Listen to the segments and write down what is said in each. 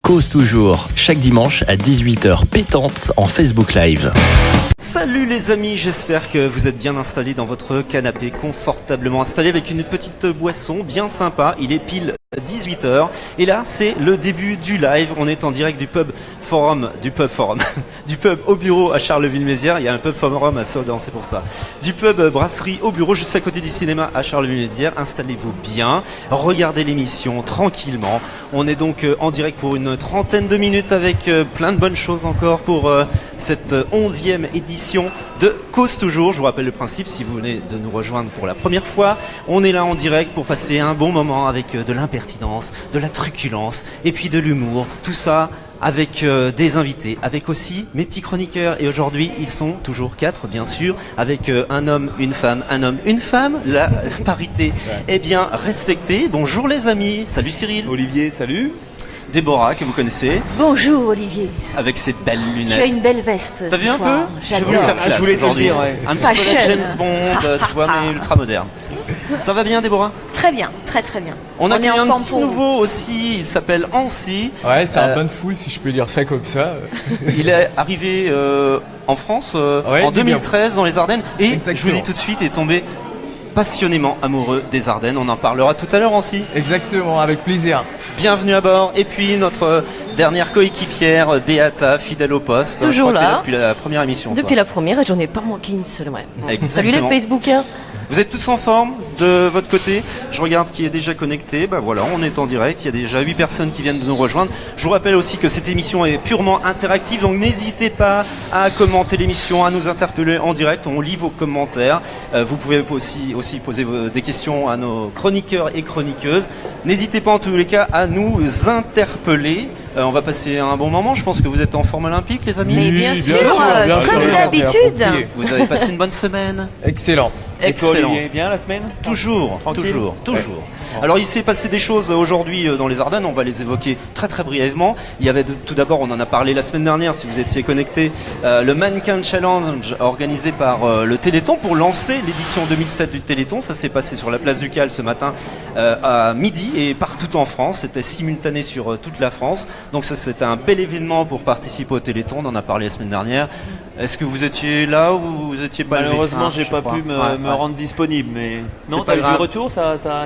Cause toujours, chaque dimanche à 18h pétante en Facebook Live. Salut les amis, j'espère que vous êtes bien installés dans votre canapé, confortablement installés avec une petite boisson bien sympa. Il est pile 18h et là c'est le début du live. On est en direct du pub au bureau à Charleville-Mézières. Il y a un pub forum à Sedan, c'est pour ça. Du pub brasserie au bureau juste à côté du cinéma à Charleville-Mézières. Installez-vous bien, regardez l'émission tranquillement. On est donc en direct pour une trentaine de minutes avec plein de bonnes choses encore pour cette 11e édition de Cause toujours. Je vous rappelle le principe, si vous venez de nous rejoindre pour la première fois, on est là en direct pour passer un bon moment avec de l'impertinence, de la truculence et puis de l'humour. Tout ça avec des invités, avec aussi mes petits chroniqueurs. Et aujourd'hui, ils sont toujours 4, bien sûr, avec un homme, une femme, la parité est bien respectée. Bonjour les amis, salut Cyril. Olivier, salut. Déborah, que vous connaissez. Bonjour Olivier. Avec ses belles lunettes. Tu as une belle veste. T'as vu un peu? J'adore. Je voulais te le dire, ouais. Un petit peu la James Bond, tu vois, mais ultra moderne. Ça va bien, Déborah? Très bien, très très bien. On a est en un forme petit pour nouveau aussi, il s'appelle Ancy. Ouais, c'est un bon foule si je peux dire ça comme ça. Il est arrivé en France en 2013 dans les Ardennes et Exactement. je vous dis tout de suite, est tombé passionnément amoureux des Ardennes. On en parlera tout à l'heure, Ancy. Exactement, avec plaisir. Bienvenue à bord. Et puis notre dernière coéquipière, Beata, fidèle au poste. Toujours je crois que t'es là. depuis la première émission. Depuis la première, et j'en ai pas manqué une seule, ouais. Salut les Exactement. Facebookers. Vous êtes tous en forme de votre côté? Je regarde qui est déjà connecté. Ben voilà, on est en direct. Il y a déjà 8 personnes qui viennent de nous rejoindre. Je vous rappelle aussi que cette émission est purement interactive, donc n'hésitez pas à commenter l'émission, à nous interpeller en direct. On lit vos commentaires. Vous pouvez aussi poser des questions à nos chroniqueurs et chroniqueuses. N'hésitez pas en tous les cas à nous interpeller. On va passer un bon moment. Je pense que vous êtes en forme olympique, les amis. Mais bien sûr, bien comme sûr. d'habitude. Approprié. Vous avez passé une bonne semaine? Excellent. Excellent. Olivier, bien la semaine? Toujours. Ouais. Alors il s'est passé des choses aujourd'hui dans les Ardennes, on va les évoquer très très brièvement. Il y avait tout d'abord, on en a parlé la semaine dernière si vous étiez connectés, le Mannequin Challenge organisé par le Téléthon pour lancer l'édition 2007 du Téléthon. Ça s'est passé sur la place du Cal ce matin à midi et partout en France. C'était simultané sur toute la France. Donc ça c'était un bel événement pour participer au Téléthon, on en a parlé la semaine dernière. Est-ce que vous étiez là ou vous étiez pas levé? Malheureusement, Je j'ai sais pas pu me rendre disponible, mais non, pas t'as eu grave. du retour,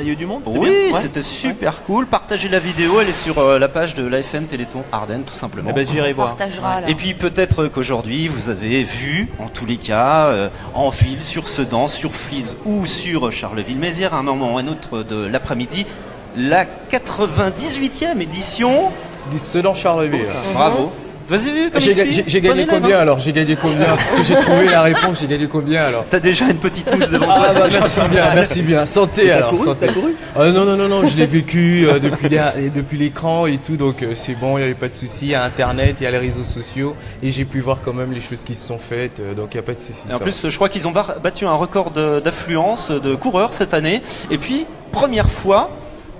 il y a eu du monde, c'était Oui, bien. Ouais. c'était super cool. Partagez la vidéo, elle est sur la page de l'AFM Téléthon Ardennes, tout simplement. Eh ben, j'irai On voir. partagera là. Et puis peut-être qu'aujourd'hui, vous avez vu, en tous les cas, en ville, sur Sedan, sur Frise ou sur Charleville-Mézières, à un moment ou à un autre de l'après-midi, la 98e édition. Du Sedan Charleville. Bravo. Vous avez vu comme il suit? J'ai gagné Bon élève, combien hein. alors? J'ai gagné combien? Parce que j'ai trouvé la réponse, j'ai gagné combien alors? T'as déjà une petite mousse devant toi. Ah c'est bah, déjà merci pas bien, mal. merci bien. Santé alors, santé. T'as couru? Non, je l'ai vécu depuis l'écran et tout, donc c'est bon, il n'y avait pas de souci. Il y a Internet, il y a les réseaux sociaux et j'ai pu voir quand même les choses qui se sont faites, donc il n'y a pas de souci. Et en plus, je crois qu'ils ont battu un record d'affluence de coureurs cette année. Et puis, première fois,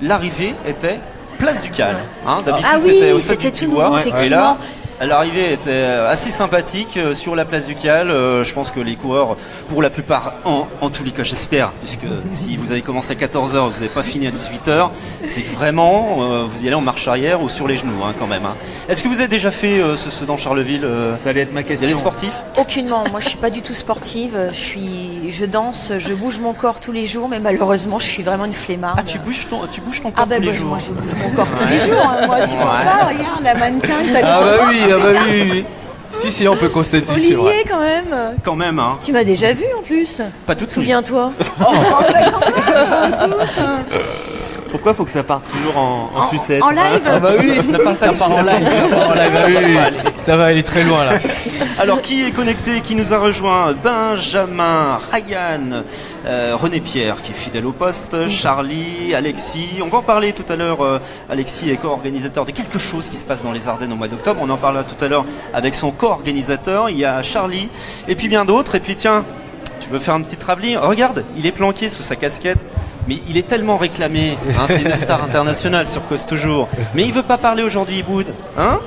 l'arrivée était place du Cal. Hein, d'habitude, Ah oui, c'était au stade c'était du tout Pigouin. nouveau, Et là, effectivement. l'arrivée était assez sympathique sur la place du Cal. Je pense que les coureurs, pour la plupart, en tous les cas, j'espère, puisque si vous avez commencé à 14h, vous n'avez pas fini à 18h, c'est que vraiment, vous y allez en marche arrière ou sur les genoux hein, quand même. Hein. Est-ce que vous avez déjà fait ce Sedan Charleville Ça allait être ma Il y a question. des sportifs? Aucunement. Moi, je suis pas du tout sportive. Je danse, je bouge mon corps tous les jours, mais malheureusement, je suis vraiment une flemmarde. Ah, tu bouges ton corps Ah ben tous les moi, jours. moi, je bouge mon corps tous les jours. Hein. Moi, tu vois Ouais. pas, regarde, la mannequin, t'as Ah vu bah oui. Si, on peut constater, c'est vrai. Olivier, quand même. Quand même, hein. Tu m'as déjà vu en plus. Pas tout de suite. Souviens-toi. Pourquoi faut que ça parte toujours en sucette? En live. Ah bah oui, ça part en live, ça va aller très loin là. Alors, qui est connecté, qui nous a rejoint? Benjamin, Ryan, René Pierre, qui est fidèle au poste, Charlie, Alexis. On va en parler tout à l'heure. Alexis est co-organisateur de quelque chose qui se passe dans les Ardennes au mois d'octobre. On en parlera tout à l'heure avec son co-organisateur. Il y a Charlie, et puis bien d'autres. Et puis tiens, tu veux faire un petit travelling? Regarde, il est planqué sous sa casquette. Mais il est tellement réclamé, hein, c'est une star internationale sur Cause toujours. Mais il veut pas parler aujourd'hui, Boud, hein?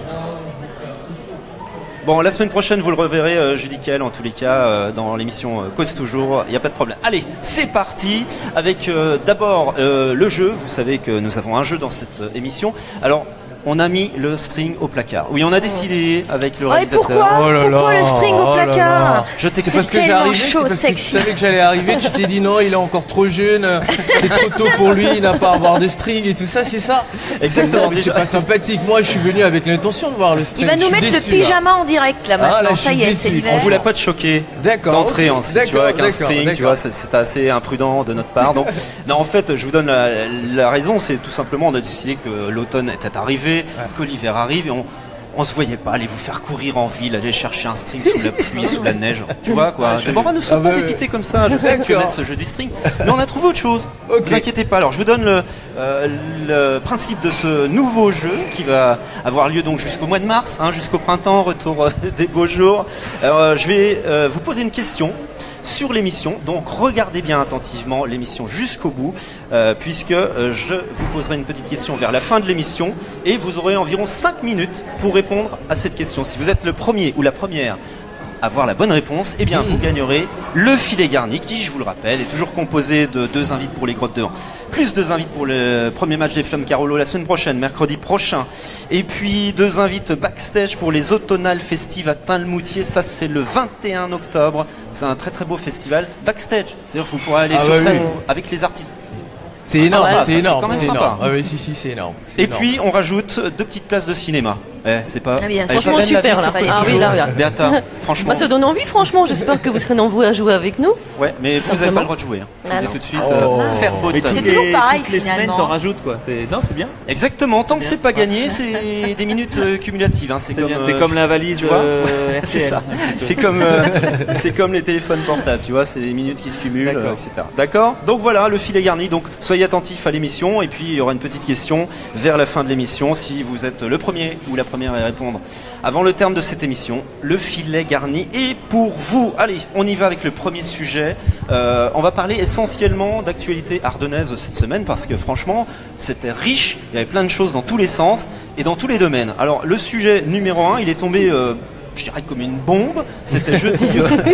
Bon, la semaine prochaine, vous le reverrez, Judicael, en tous les cas, dans l'émission Cause toujours, il n'y a pas de problème. Allez, c'est parti avec d'abord le jeu. Vous savez que nous avons un jeu dans cette émission. Alors, on a mis le string au placard. Oui, on a décidé avec le Et réalisateur. pourquoi Pourquoi le string au placard? Je C'est t'explique. parce que j'ai tellement arrivé, chaud, c'est parce que tu sexy. savais que j'allais arriver, tu t'es dit non, il est encore trop jeune, c'est trop tôt pour lui, il n'a pas à avoir de string et tout ça, c'est ça? Exactement. Non, mais c'est pas sympathique. Moi, je suis venu avec l'intention de voir le string. Il va nous Je suis mettre le déçu, là. pyjama en direct là maintenant. Ah, là, je Ça suis y est, déçu. c'est l'hiver. On voulait pas te choquer D'accord. d'entrée, ok. hein, si tu vois, avec un D'accord, string, tu d'accord. vois, c'est assez imprudent de notre part. Donc, non, en fait, je vous donne la raison, c'est tout simplement, on a décidé que l'automne était arrivé, que l'hiver arrive, et on se voyait pas aller vous faire courir en ville, aller chercher un string sous la pluie, sous la neige, tu vois quoi. Déborah, ne sois pas dépité comme ça, je sais que tu aimes ce jeu du string, mais on a trouvé autre chose. Ok. Vous inquiétez pas. Alors je vous donne le principe de ce nouveau jeu qui va avoir lieu donc jusqu'au mois de mars, jusqu'au printemps, retour des beaux jours. Je vais vous poser une question sur l'émission, donc regardez bien attentivement l'émission jusqu'au bout, puisque je vous poserai une petite question vers la fin de l'émission et vous aurez environ 5 minutes pour répondre à cette question. Si vous êtes le premier ou la première à avoir la bonne réponse, eh bien vous gagnerez le filet garni qui, je vous le rappelle, est toujours composé de 2 invites pour les Grottes d'Or, plus 2 invites pour le premier match des Flammes Carolo la semaine prochaine, mercredi prochain, et puis 2 invites backstage pour les Automnales Festives à Tain-le-Moutier, ça c'est le 21 octobre, c'est un très très beau festival backstage, c'est-à-dire que vous pourrez aller sur scène avec les artistes. C'est énorme, Ah, ça, c'est c'est énorme, quand même c'est sympa. énorme. Ah oui, si, c'est énorme. C'est Et énorme. puis on rajoute 2 petites places de cinéma. C'est pas. Ah, bien sûr. elle Franchement, est belle, la super, vie, là. ça pose Ah oui, toujours. là, là. Beata, franchement. Bah, ça donne envie, franchement. J'espère que vous serez nombreux à jouer avec nous. Ouais, mais vous n'avez Simplement. pas le droit de jouer. Je vous Ah dis non. tout de suite. Oh. Faire beau Mais temps. C'est toujours pareil, toutes les semaines, finalement. t'en rajoutes quoi. Non, c'est bien. Exactement. Tant que c'est pas gagné, c'est des minutes cumulatives. C'est C'est comme. bien. C'est comme la valise tu vois RTL. C'est ça. C'est comme les téléphones portables. Tu vois, c'est des minutes qui se cumulent, D'accord. etc. D'accord. Donc voilà, le filet garni. Donc soyez attentifs à l'émission. Et puis il y aura une petite question vers la fin de l'émission. Si vous êtes le premier ou la première à répondre avant le terme de cette émission, le filet garni est pour vous. Allez, on y va avec le premier sujet. On va parler essentiellement d'actualité ardennaise cette semaine parce que franchement, c'était riche. Il y avait plein de choses dans tous les sens et dans tous les domaines. Alors, le sujet numéro 1, il est tombé, je dirais comme une bombe. C'était jeudi.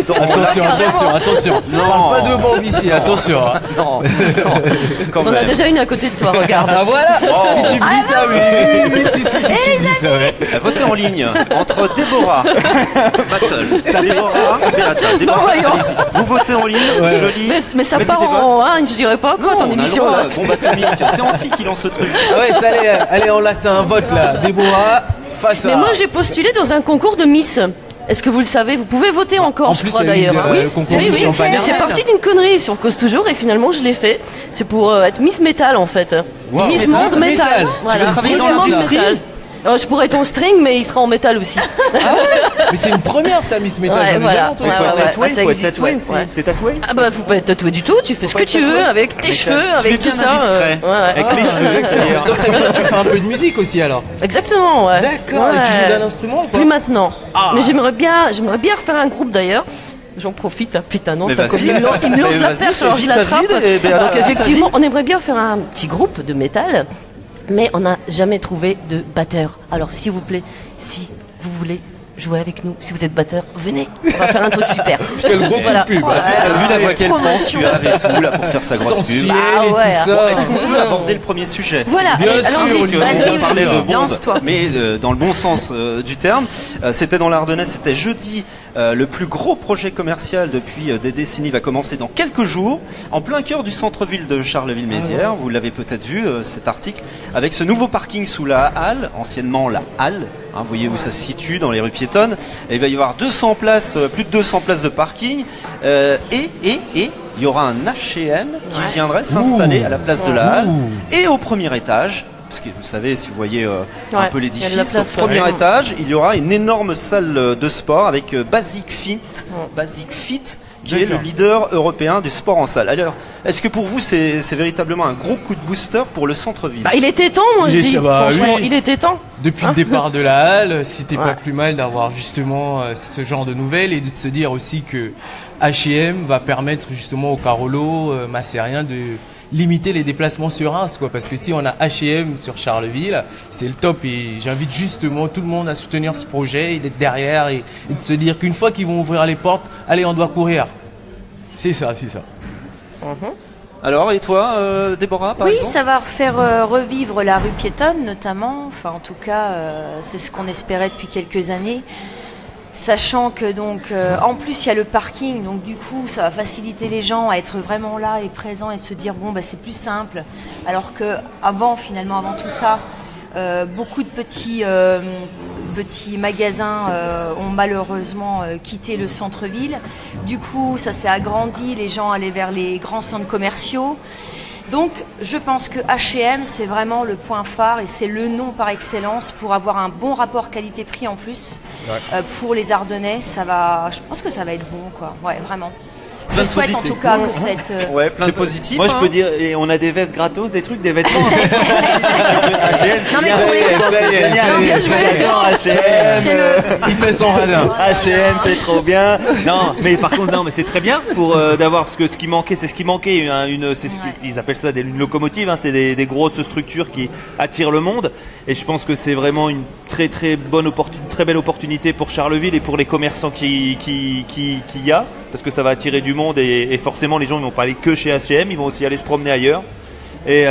Attention. Non. On parle pas de bombe ici, attention. Hein. Non, quand T'en as même. déjà une à côté de toi, regarde. Ah voilà. Oh. Si tu me dis ça, oui, si tu me dis ça, ouais. Votez en ligne entre Déborah, Battle, Déborah, Beata. Déborah, voyons. allez-y. Vous votez en ligne, Ouais. joli. Mais ça Mettez part des votes. en haine, je dirais pas quoi, Non, ton on a le émission droit, là. bombe atomique. C'est Ancy qui lance ce truc. Ah ouais, ça, allez, on lance un vote là. Déborah face à. Mais moi, j'ai postulé dans un concours de Miss. Est-ce que vous le savez? Vous pouvez voter encore, en je plus, crois il y a eu d'ailleurs. le concours Oui, de oui, champagne mais c'est Ardennes. parti d'une connerie sur Cause Toujours et finalement je l'ai fait. C'est pour être Miss Metal en fait. Wow. Miss Metal. Monde Metal. Metal. Tu veux travailler Miss dans Monde l'industrie? Metal. Je pourrais être en string, mais il sera en métal aussi. Mais c'est une première, ça, Miss Metal. Ouais, j'en ai voilà. jamais entendu Ouais, Faut parler. être tatoué, ça faut être existe, tatoué ouais, aussi. ouais. T'es tatoué? Ah bah faut pas être tatoué du tout, tu fais ce que pas être tu veux tatoué. avec tes cheveux, tu es avec tout bien ça. indiscret. Ouais, ouais. Avec les cheveux, d'ailleurs. Donc ça veut dire que tu fais un peu de musique aussi alors. Exactement, ouais. D'accord, et tu Ouais. joues d'un instrument ou pas? Plus maintenant. Mais j'aimerais bien refaire un groupe d'ailleurs. J'en profite, hein. Putain non, Mais ça vas-y. il me lance Mais la vas-y, perche, fais alors je vite ta l'attrape. vie, et Béata, Donc fais ta effectivement, on aimerait bien faire un petit groupe de métal, mais on n'a jamais trouvé de batteur. Alors s'il vous plaît, si vous voulez jouer avec nous, si vous êtes batteur, venez, on va faire un truc super. Quel gros Voilà. coup de pub. T'as vu la voix qu'elle prend, Promotion. tu avais tout là pour faire sa grosse pub. Sensuel Ah et ouais. tout ça. Est-ce qu'on peut aborder le premier sujet Voilà, Bien allez, sûr, allons-y. Parce que Vas-y, on parlait de bombe, lance-toi. mais dans le bon sens du terme. C'était dans l'Ardennais, c'était jeudi. Le plus gros projet commercial depuis des décennies va commencer dans quelques jours, en plein cœur du centre-ville de Charleville-Mézières. Vous l'avez peut-être vu, cet article, avec ce nouveau parking sous la halle, anciennement la halle. Vous voyez où ça se situe, dans les rues piétonnes. Et il va y avoir 200 places, plus de 200 places de parking. Et il y aura un H&M qui viendrait s'installer à la place de la halle. Et au premier étage, parce que vous savez, si vous voyez un Ouais, peu il y a de la l'édifice, place, au premier ouais. étage, il y aura une énorme salle de sport avec Basic Fit, qui est le leader européen du sport en salle. Alors, est-ce que pour vous, c'est véritablement un gros coup de booster pour le centre-ville? Bah, il était temps, moi je Il dis. était- bah, Franchement, oui. il était temps. Depuis le départ de la halle, c'était pas Ouais. plus mal d'avoir justement ce genre de nouvelles et de se dire aussi que H&M va permettre justement aux Carolo, Massérien de limiter les déplacements sur Reims, quoi. Parce que si on a H&M sur Charleville, c'est le top et j'invite justement tout le monde à soutenir ce projet et d'être derrière et de se dire qu'une fois qu'ils vont ouvrir les portes, allez, on doit courir. C'est ça, c'est ça. Alors, et toi, Déborah, par Oui, exemple? ça va faire revivre la rue piétonne notamment. Enfin, en tout cas, c'est ce qu'on espérait depuis quelques années. Sachant que donc, en plus, il y a le parking, donc du coup, ça va faciliter les gens à être vraiment là et présents et se dire bon, bah, c'est plus simple. Alors que avant tout ça, beaucoup de petits magasins ont malheureusement quitté le centre-ville. Du coup, ça s'est agrandi, les gens allaient vers les grands centres commerciaux. Donc, je pense que H&M, c'est vraiment le point phare et c'est le nom par excellence pour avoir un bon rapport qualité-prix en plus. Pour les Ardennais, je pense que ça va être bon, quoi. Ouais, vraiment. Je souhaite en tout cas que cette... Ouais, plein de positifs. Moi, je peux dire, et on a des vestes gratos, des trucs, des vêtements. Non, mais pour les Il fait son radin. H&M, c'est trop bien. Non, mais par contre, non, mais c'est très bien pour d'avoir ce qui manquait, c'est ce qui manquait. C'est ce qu'ils appellent ça une locomotive. C'est des grosses structures qui attirent le monde. Et je pense que c'est vraiment une très très belle opportunité pour Charleville et pour les commerçants qui y a, parce que ça va attirer du monde et forcément les gens ne vont pas aller que chez H&M, ils vont aussi aller se promener ailleurs. Et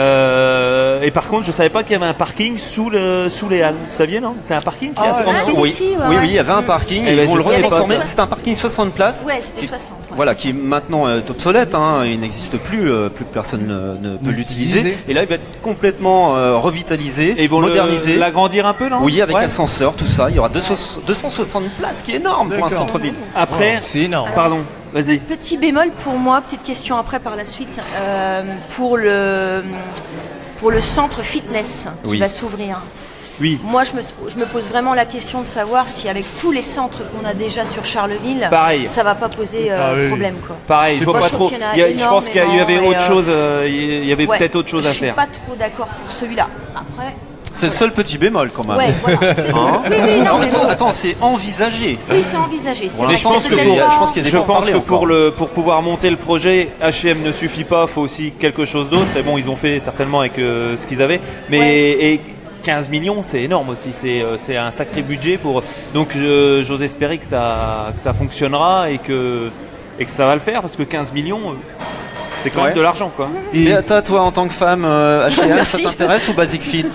par contre, je savais pas qu'il y avait un parking sous les Halles. Vous saviez, non? C'est un parking qui est en dessous. Oui, si, oui, il y avait un parking et ils vont le je savais retransformer. pas. C'est un parking 60 places. Ouais, c'était 60. Ouais. Voilà, qui est maintenant obsolète, il n'existe plus, plus personne ne peut l'utiliser. Et là, il va être complètement revitalisé, Et ils vont modernisé. l'agrandir un peu, non? Oui, avec Ouais. ascenseur, tout ça. Il y aura 260 places, qui est énorme pour un D'accord. centre-ville. Après, C'est énorme. pardon, vas-y. Petit bémol pour moi, petite question après par la suite, pour le centre fitness qui Oui. va s'ouvrir. Oui. Moi, je me pose vraiment la question de savoir si avec tous les centres qu'on a déjà sur Charleville, Pareil. ça va pas poser oui. problème, quoi. Pareil, il faut Moi, pas je trouve trop. qu'il y en a Je pense qu'il y avait énormément, autre et, chose. Il y avait Ouais, peut-être autre chose à faire. Je suis pas trop d'accord pour celui-là. Après, C'est le seul petit bémol, quand même. ouais, voilà. Hein Oui, oui, non, mais bon. Attends, c'est envisagé. Oui, c'est envisagé. Pour C'est l'instant, c'est je peut-être pense qu'il y a des Je pense pourparlers que encore. pour pouvoir monter le projet, H&M ne suffit pas, il faut aussi quelque chose d'autre. Et bon, ils ont fait certainement avec ce qu'ils avaient, mais et 15 millions, c'est énorme aussi. C'est un sacré budget pour. Donc, j'ose espérer que ça fonctionnera et que ça va le faire, parce que 15 millions, c'est quand même de l'argent, quoi. Et toi, en tant que femme, H&M, ça Merci. t'intéresse ou Basic Fit?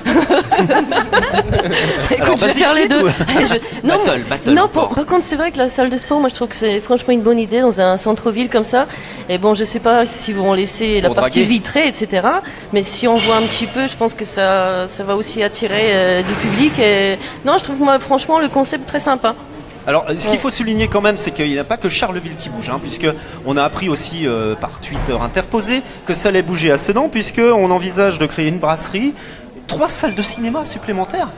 Écoute, je vais Basic faire les Fit deux. ou- Non, Battle non, encore. par contre, c'est vrai que la salle de sport, moi, je trouve que c'est franchement une bonne idée dans un centre-ville comme ça. Et bon, je sais pas s'ils vont laisser la Pour partie draguer. vitrée, etc. Mais si on voit un petit peu, je pense que ça va aussi attirer du public. Et non, je trouve, moi, franchement, le concept très sympa. Alors, ce qu'il faut souligner quand même, c'est qu'il n'y a pas que Charleville qui bouge, puisque on a appris aussi par Twitter interposé que ça allait bouger à Sedan, puisque on envisage de créer une brasserie, 3 salles de cinéma supplémentaires.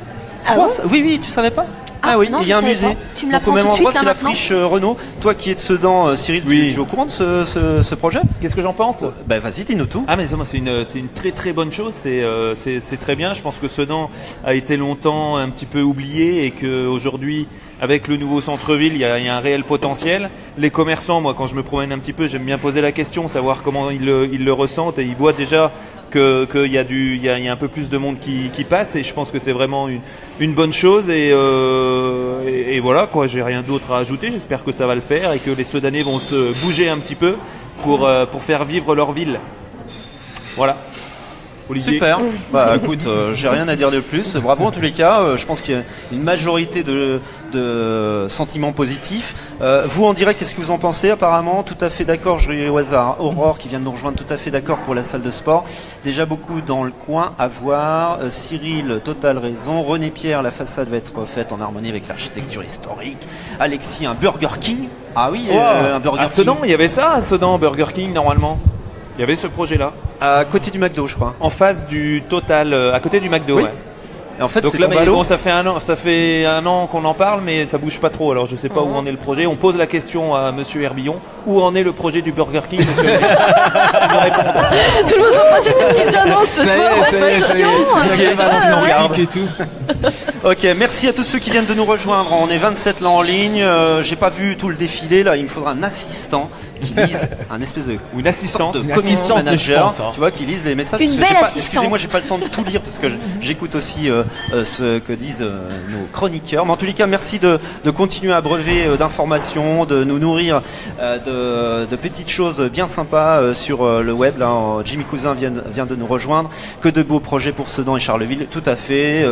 Ah Trois bon sa- oui, oui, tu savais pas? Ah, oui, non, il y a un je savais musée. pas. Tu me Donc, au l'apprends même tout de endroit, suite, c'est là, la maintenant friche Renault. Toi qui es de Sedan, Cyril, Oui. tu es au courant de ce projet? Qu'est-ce que j'en pense? Ben vas-y, dis-nous tout. Ah mais c'est une très très bonne chose, c'est très bien. Je pense que Sedan a été longtemps un petit peu oublié et qu'aujourd'hui, avec le nouveau centre-ville, il y a un réel potentiel. Les commerçants, moi quand je me promène un petit peu, j'aime bien poser la question, savoir comment ils le ressentent, et ils voient déjà qu'il y a un peu plus de monde qui passe, et je pense que c'est vraiment une bonne chose, et voilà quoi, j'ai rien d'autre à ajouter. J'espère que ça va le faire et que les Sedanais vont se bouger un petit peu pour faire vivre leur ville. Voilà. Olivier. Super. Bah écoute, j'ai rien à dire de plus. Bravo en tous les cas. Je pense qu'il y a une majorité de sentiments positifs. Vous en direct, qu'est-ce que vous en pensez? Apparemment, tout à fait d'accord. Je vais au hasard. Aurore qui vient de nous rejoindre, tout à fait d'accord pour la salle de sport. Déjà beaucoup dans le coin à voir. Cyril, totale raison. René Pierre, la façade va être faite en harmonie avec l'architecture historique. Alexis, un Burger King. Ah oui, un Burger À King. Sedan, il y avait ça, à Sedan, Burger King normalement. Il y avait ce projet-là, À côté du McDo, je crois. en face du Total, à côté du McDo. Oui. Ouais. Et en fait, Donc c'est là, tombé mais à l'eau. bon, ça fait un an qu'on en parle, mais ça bouge pas trop. Alors je sais pas où en est le projet. On pose la question à Monsieur Herbillon. Où en est le projet du Burger King, Monsieur Herbillon? Il nous répond. Tout le monde va passer ses petites annonces ce soir. Ouais, question. Et tout. Ok, merci à tous ceux qui viennent de nous rejoindre. On est 27 là en ligne. J'ai pas vu tout le défilé là. Il me faudra un assistant qui lisent un espèce de Ou une assistante. de Une community assistante, je manager, pense, hein. tu vois, qui lisent les messages. Une Parce que belle j'ai pas- assistante. Excusez-moi, j'ai pas le temps de tout lire parce que j'écoute aussi ce que disent nos chroniqueurs. Mais en tous les cas, merci de continuer à breuver d'informations, de nous nourrir de petites choses bien sympas sur le web. Là, Jimmy Cousin vient de nous rejoindre. Que de beaux projets pour Sedan et Charleville, tout à fait.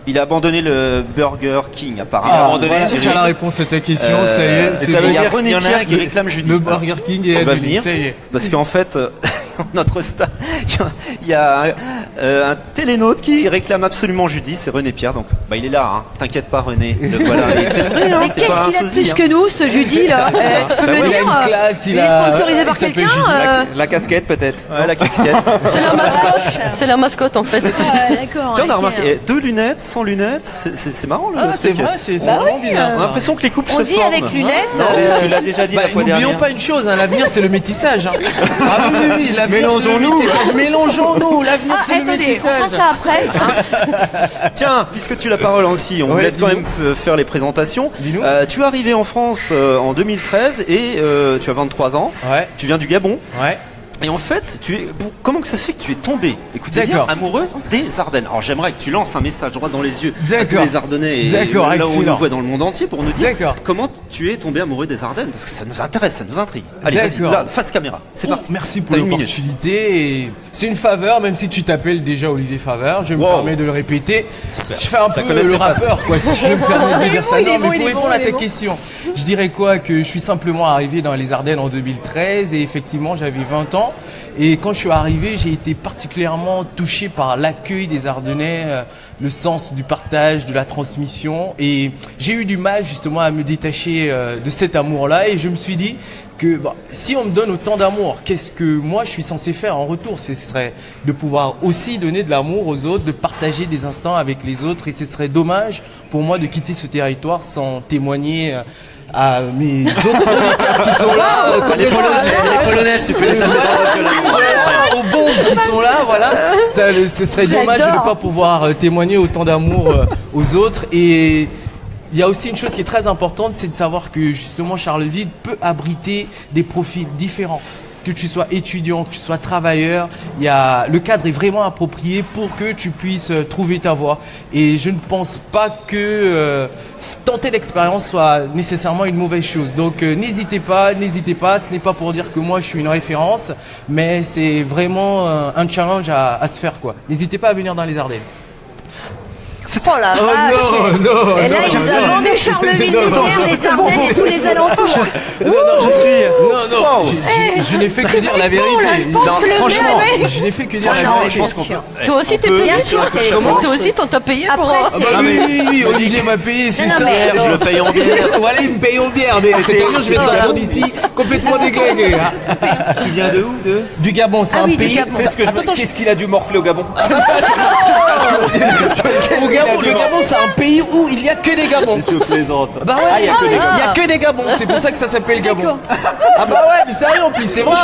Il a abandonné le Burger King apparemment. abandonné, Voilà, Cyril. tu as la réponse à ta question, ça y est. Et c'est ça veut il y a dire René qu'il y en a Pierre un qui réclame Judy. le Burger King et Tu vas annulé, venir ça y est. parce qu'en fait, notre star, il y a un télénaute qui réclame absolument Judy, c'est René Pierre. Donc, il est là. Hein. T'inquiète pas, René. Le voilà. Et c'est vrai. Mais c'est qu'est-ce pas un qu'il a de sosie, plus hein. que nous, ce Judy là Tu peux me le Il a dire une classe, Il est sponsorisé par il s'appelle quelqu'un Judy. La casquette peut-être. Ouais, la casquette. C'est la mascotte. C'est la mascotte en fait. D'accord. Tiens, on a ok. remarqué 2 lunettes, sans lunettes, c'est marrant. Ah, c'est truc. vrai, c'est Bah vraiment oui, bizarre. On a ça. l'impression que les couples On se dit forment. avec lunettes. Tu l'as déjà dit Bah, la fois n'oublions dernière. pas une chose, hein, l'avenir c'est le métissage. Hein. Ah oui, l'avenir, Mélangeons-nous. c'est le métissage. Mélangeons-nous, l'avenir Ah, c'est le attendez, on métissage. fera ça après. Tiens, puisque tu as la parole aussi, on Ouais, voulait quand dis-nous. même faire les présentations. Dis-nous. Tu es arrivé en France en 2013 et tu as 23 ans. Ouais, Tu viens du Gabon. ouais. Et en fait, comment que ça se fait que tu es tombé, écoutez bien, D'accord. amoureuse des Ardennes. Alors j'aimerais que tu lances un message droit dans les yeux à tous D'accord. les Ardennais et D'accord, là où on excellent. nous voit dans le monde entier pour nous dire D'accord. comment tu es tombé amoureux des Ardennes. Parce que ça nous intéresse, ça nous intrigue. Allez, vas-y, D'accord. là, face caméra. C'est Oh, parti. merci pour T'as une minute. l'opportunité. Et c'est une faveur, même si tu t'appelles déjà Olivier Faveur, je me Wow. permets de le répéter. Je fais un peu connaissais le pas rappeur, quoi, si je peux me permettre de dire ça. il est Non, bon, mais il pour est bon, répondre à il est ta bon. question, je dirais quoi que je suis simplement arrivé dans les Ardennes en 2013 et effectivement j'avais 20 ans. Et quand je suis arrivé, j'ai été particulièrement touché par l'accueil des Ardennais, le sens du partage, de la transmission. Et j'ai eu du mal justement à me détacher de cet amour-là. Et je me suis dit que si on me donne autant d'amour, qu'est-ce que moi je suis censé faire en retour? Ce serait de pouvoir aussi donner de l'amour aux autres, de partager des instants avec les autres. Et ce serait dommage pour moi de quitter ce territoire sans témoigner à mes autres chroniqueurs qui sont là. Les Polonaises, tu peux les appeler Aux bombes qui sont là, voilà. Ce serait dommage de ne pas pouvoir témoigner autant d'amour aux autres. Et il y a aussi une chose qui est très importante, c'est de savoir que justement Charleville peut abriter des profils différents. Que tu sois étudiant, que tu sois travailleur, le cadre est vraiment approprié pour que tu puisses trouver ta voie. Et je ne pense pas que tenter l'expérience soit nécessairement une mauvaise chose. Donc n'hésitez pas, ce n'est pas pour dire que moi je suis une référence, mais c'est vraiment un challenge à se faire, quoi. N'hésitez pas à venir dans les Ardennes. Oh la vache. non, Et là, il nous a vendu Charleville-Mézières, les Ardennes et tous les alentours. Non, je n'ai fait que dire la vérité. bon, là, je pense que le franchement, mec- je n'ai fait que dire Franchement, la vérité. je pense qu'on Toi aussi t'es peut- payé. Bien sûr qu'elle est Comment bonne. toi aussi t'en t'as payé pour. Après, c'est... Ah oui, Olivier m'a payé, c'est Non, ça. mais- Je le paye en bière. Voilà, il me paye en bière. Mais c'est-à-dire, je vais sortir d'ici complètement déglingué. Hein. Tu viens de où Du Gabon, c'est Ah un oui, du pays. Gabon. Qu'est-ce qu'il a dû morfler au Gabon Le Gabon, c'est un pays où il n'y a que des Gabons. Je plaisante. Bah ouais, il y a que des Gabons. C'est pour ça que ça s'appelle Gabon. D'accord. Ah bah ouais, mais sérieux en plus, c'est vrai.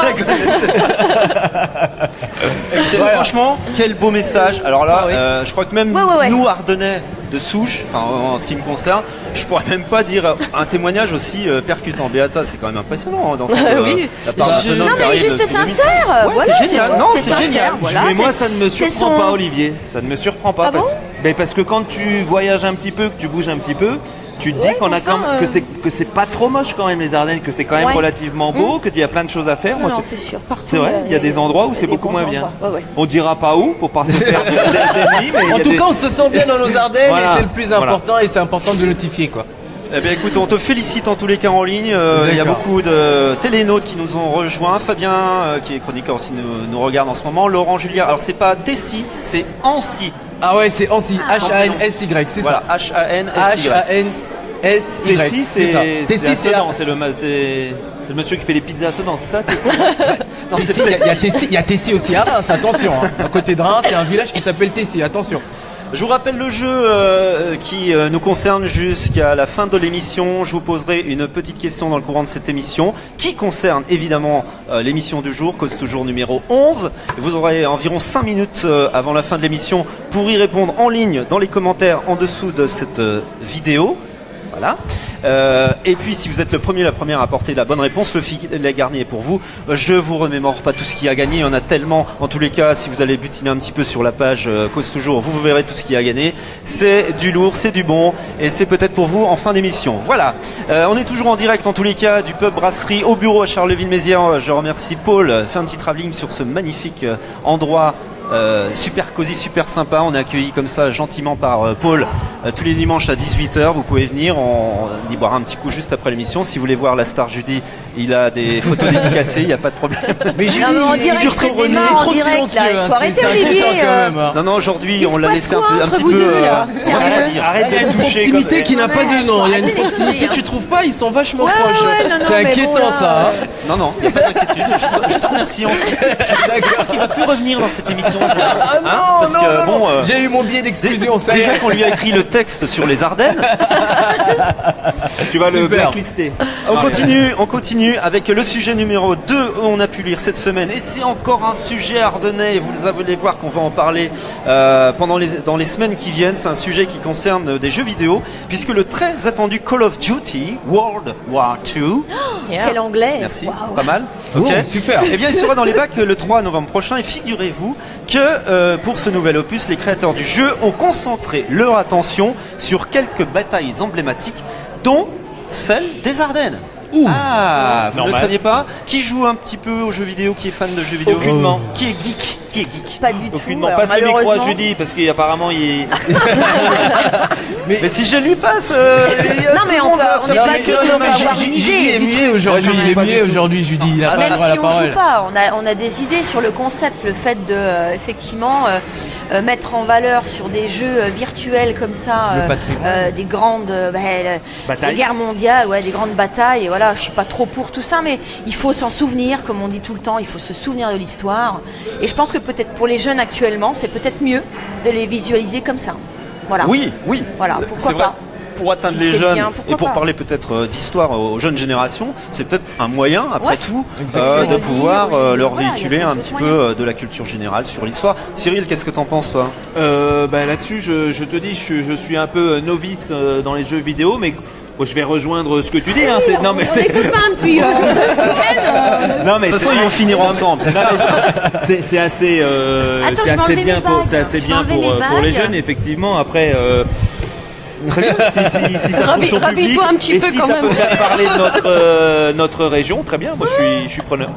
Excellent. Voilà. Franchement, quel beau message. Alors là, Ah oui. je crois que même Ouais. nous, Ardennais de souche, enfin en ce qui me concerne, je pourrais même pas dire un témoignage aussi percutant. Beata, c'est quand même impressionnant hein, d'entendre Oui. la part d'un jeune homme Non, qui mais arrive juste depuis 2000. sincère. Ouais, Voilà, c'est génial. tout. Non, T'es c'est sincère, génial. voilà. Mais moi, c'est- ça ne me c'est surprend son- pas, Olivier. Ça ne me surprend pas. Ah bon parce que quand tu voyages un petit peu, que tu bouges un petit peu, tu te dis Ouais, qu'on a enfin, quand même, que c'est pas trop moche quand même les Ardennes, que c'est quand même Ouais. relativement beau, qu'il y a plein de choses à faire. Non, Moi, non, c'est sûr. Partout. c'est vrai, il y a des endroits où c'est des beaucoup bons moins bien. endroits. Ouais. On dira pas où pour pas se faire d'ennemis, mais il y En a tout des- cas, on se sent bien dans nos Ardennes Voilà, et c'est le plus voilà. important et c'est important de notifier, quoi. Eh bien écoute, on te félicite en tous les cas en ligne. Il y a D'accord. beaucoup de télénautes qui nous ont rejoints. Fabien, qui est chroniqueur aussi, nous regarde en ce moment. Laurent Julien, alors c'est pas Tessie, c'est Ancy. Ah ouais, c'est Ancy, H-A-N-S-Y, c'est Voilà, ça. H-A-N-S-Y. H-A-N-S-Y. Tessie, c'est ça. c'est Tessie, à c'est Sedan, la- c'est le monsieur qui fait les pizzas à Sedan, c'est ça Tessie Non, c'est Tessie, il y a Tessie aussi à Reims, attention. Hein. À côté de Reims, il y a un village qui s'appelle Tessie, attention. Je vous rappelle le jeu qui nous concerne jusqu'à la fin de l'émission. Je vous poserai une petite question dans le courant de cette émission qui concerne évidemment l'émission du jour, Cause Toujours numéro 11. Vous aurez environ 5 minutes avant la fin de l'émission pour y répondre en ligne dans les commentaires en dessous de cette vidéo. Voilà. Et puis si vous êtes le premier, la première à apporter la bonne réponse, le filet garni est pour vous. Je vous remémore pas tout ce qui a gagné, il y en a tellement. En tous les cas, si vous allez butiner un petit peu sur la page Cause Toujours, vous verrez tout ce qui a gagné. C'est du lourd, c'est du bon, et c'est peut-être pour vous en fin d'émission. Voilà. On est toujours en direct en tous les cas du pub Brasserie au bureau à Charleville-Mézières. Je remercie Paul, fait un petit travelling sur ce magnifique endroit. Super cosy, super sympa. On est accueilli comme ça gentiment par Paul tous les dimanches à 18h. Vous pouvez venir, on y boira un petit coup juste après l'émission. Si vous voulez voir la star Judy, il a des photos dédicacées, il n'y a pas de problème. Mais Julie, Non, mais on dirait que surtout c'est René, démarre il est en trop direct, silencieux. là. Il faut hein, arrêter c'est Olivier, inquiétant quand même. hein. Non, aujourd'hui, Il on se l'a passe laissé quoi un entre petit vous peu. deux, là Il y Sérieux a Arrête il y a de une toucher proximité comme- qui n'a pas de nom. Il y a une Arrêtez les proximité, couilles, tu trouves pas? Ils sont vachement Ouais, proches. ouais, non, non, C'est mais inquiétant bon, là. ça. hein. Non, il n'y a pas d'inquiétude. Je te remercie. J'espère qu'il va plus revenir dans cette émission. Ah non, Parce non, que, non, bon, non. J'ai eu mon billet d'exclusion, ça y déjà est. qu'on lui a écrit le texte sur les Ardennes. Tu vas le Super. blacklister. On continue avec le sujet numéro 2. On a pu lire cette semaine et c'est encore un sujet ardennais et vous allez voir qu'on va en parler dans les semaines qui viennent. C'est un sujet qui concerne des jeux vidéo puisque le très attendu Call of Duty World War II, Quel anglais. merci, Waouh. pas mal, Oh, ok. super. Eh bien il sera dans les bacs le 3 novembre prochain et figurez-vous que pour ce nouvel opus, les créateurs du jeu ont concentré leur attention sur quelques batailles emblématiques dont celle des Ardennes. Ah, vous ne le Normal. saviez pas? Qui joue un petit peu aux jeux vidéo, qui est fan de jeux vidéo? Aucunement. Qui est geek? Qui est geek? Pas du tout. Aucunement. Alors, Passe le micro à malheureusement, Judy parce qu'apparemment il. Mais si je lui passe, Non, mais on faire n'est des- pas mais geek, non, on mais peut avoir une Judy idée. est du muet truc. aujourd'hui. Ouais, Il est pas du muet tout. aujourd'hui, Judy. Il a pas Même le droit à si la on joue parole. pas, on a des idées sur le concept, le fait de effectivement mettre en valeur sur des jeux virtuels comme ça, Le patrimoine. des grandes Batailles. des guerres mondiales, ouais, des grandes batailles. Et voilà, je suis pas trop pour tout ça, mais il faut s'en souvenir, comme on dit tout le temps, il faut se souvenir de l'histoire. Et je pense que peut-être pour les jeunes actuellement, c'est peut-être mieux de les visualiser comme ça. Voilà. Oui. Voilà, pourquoi C'est vrai. pas. Pour atteindre Si les c'est jeunes bien, pourquoi et pour pas. parler peut-être d'histoire aux jeunes générations, c'est peut-être un moyen, après Ouais. tout, Exactement. de pouvoir leur Voilà, véhiculer il y a un plein petit de peu de la culture générale sur l'histoire. Cyril, qu'est-ce que t'en penses, toi? Là-dessus, je te dis, je suis un peu novice dans les jeux vidéo, mais moi, je vais rejoindre ce que tu dis. Hein. Non, mais On c'est. est copains depuis 2 semaines. Non, mais De toute façon, ils vont finir ensemble, c'est ça. C'est assez, Attends, c'est je vais assez enlever bien mes pour, bagues. c'est assez Je bien vais enlever pour mes les bagues. jeunes, effectivement. Après, très bien. Si ça trouve son public, Rhabille-toi un petit et peu si quand ça même. peut faire parler de notre région, très bien. Moi, je suis preneur.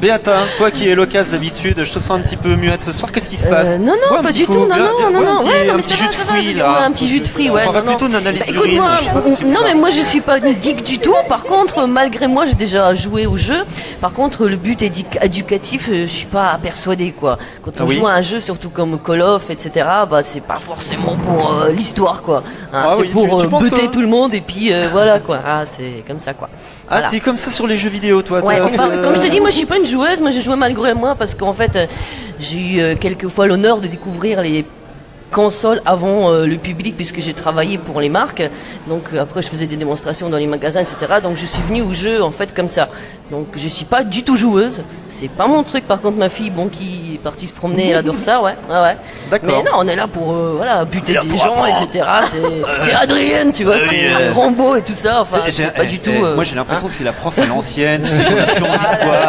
Béata, toi qui es loquace d'habitude, je te sens un petit peu muette ce soir. Qu'est-ce qui se passe? Non, Ouais, non, un pas petit du coup, tout. Non, bien, non, bien, non, un petit- ouais, non, un mais petit ça jus va, de ça va, fruits je vais là. prendre un petit jus de fruits, ouais. On fera non, non. plutôt une analyse Bah, d'urine. écoute-moi, Je sais pas si tu non, fais mais ça. moi je suis pas une geek du tout. Par contre, malgré moi, j'ai déjà joué au jeu. Par contre, le but éducatif, je suis pas persuadée, quoi. Quand on Ah oui. joue à un jeu, surtout comme Call of, etc., bah, c'est pas forcément pour l'histoire, quoi. Hein, Ah c'est oui, pour tu penses buter que- tout le monde et puis voilà, quoi. Ah, c'est comme ça, quoi. Ah, Voilà. t'es comme ça sur les jeux vidéo, toi. Ouais, t'as- enfin, c'est- comme je te dis, moi je suis pas une joueuse, moi j'ai joué malgré moi parce qu'en fait j'ai eu quelques fois l'honneur de découvrir les consoles avant le public puisque j'ai travaillé pour les marques. Donc après je faisais des démonstrations dans les magasins, etc. Donc je suis venue au jeu en fait comme ça. Donc je suis pas du tout joueuse, c'est pas mon truc. Par contre ma fille, bon, qui est partie se promener, elle adore ça, ouais. D'accord. Mais non, on est là pour voilà buter là des pour gens, apprendre. etc. C'est Adrienne, tu vois, c'est Rambo et tout ça. Enfin, c'est pas du tout. Moi j'ai l'impression que c'est la prof à l'ancienne, tu sais, qu'on a plus envie de voir.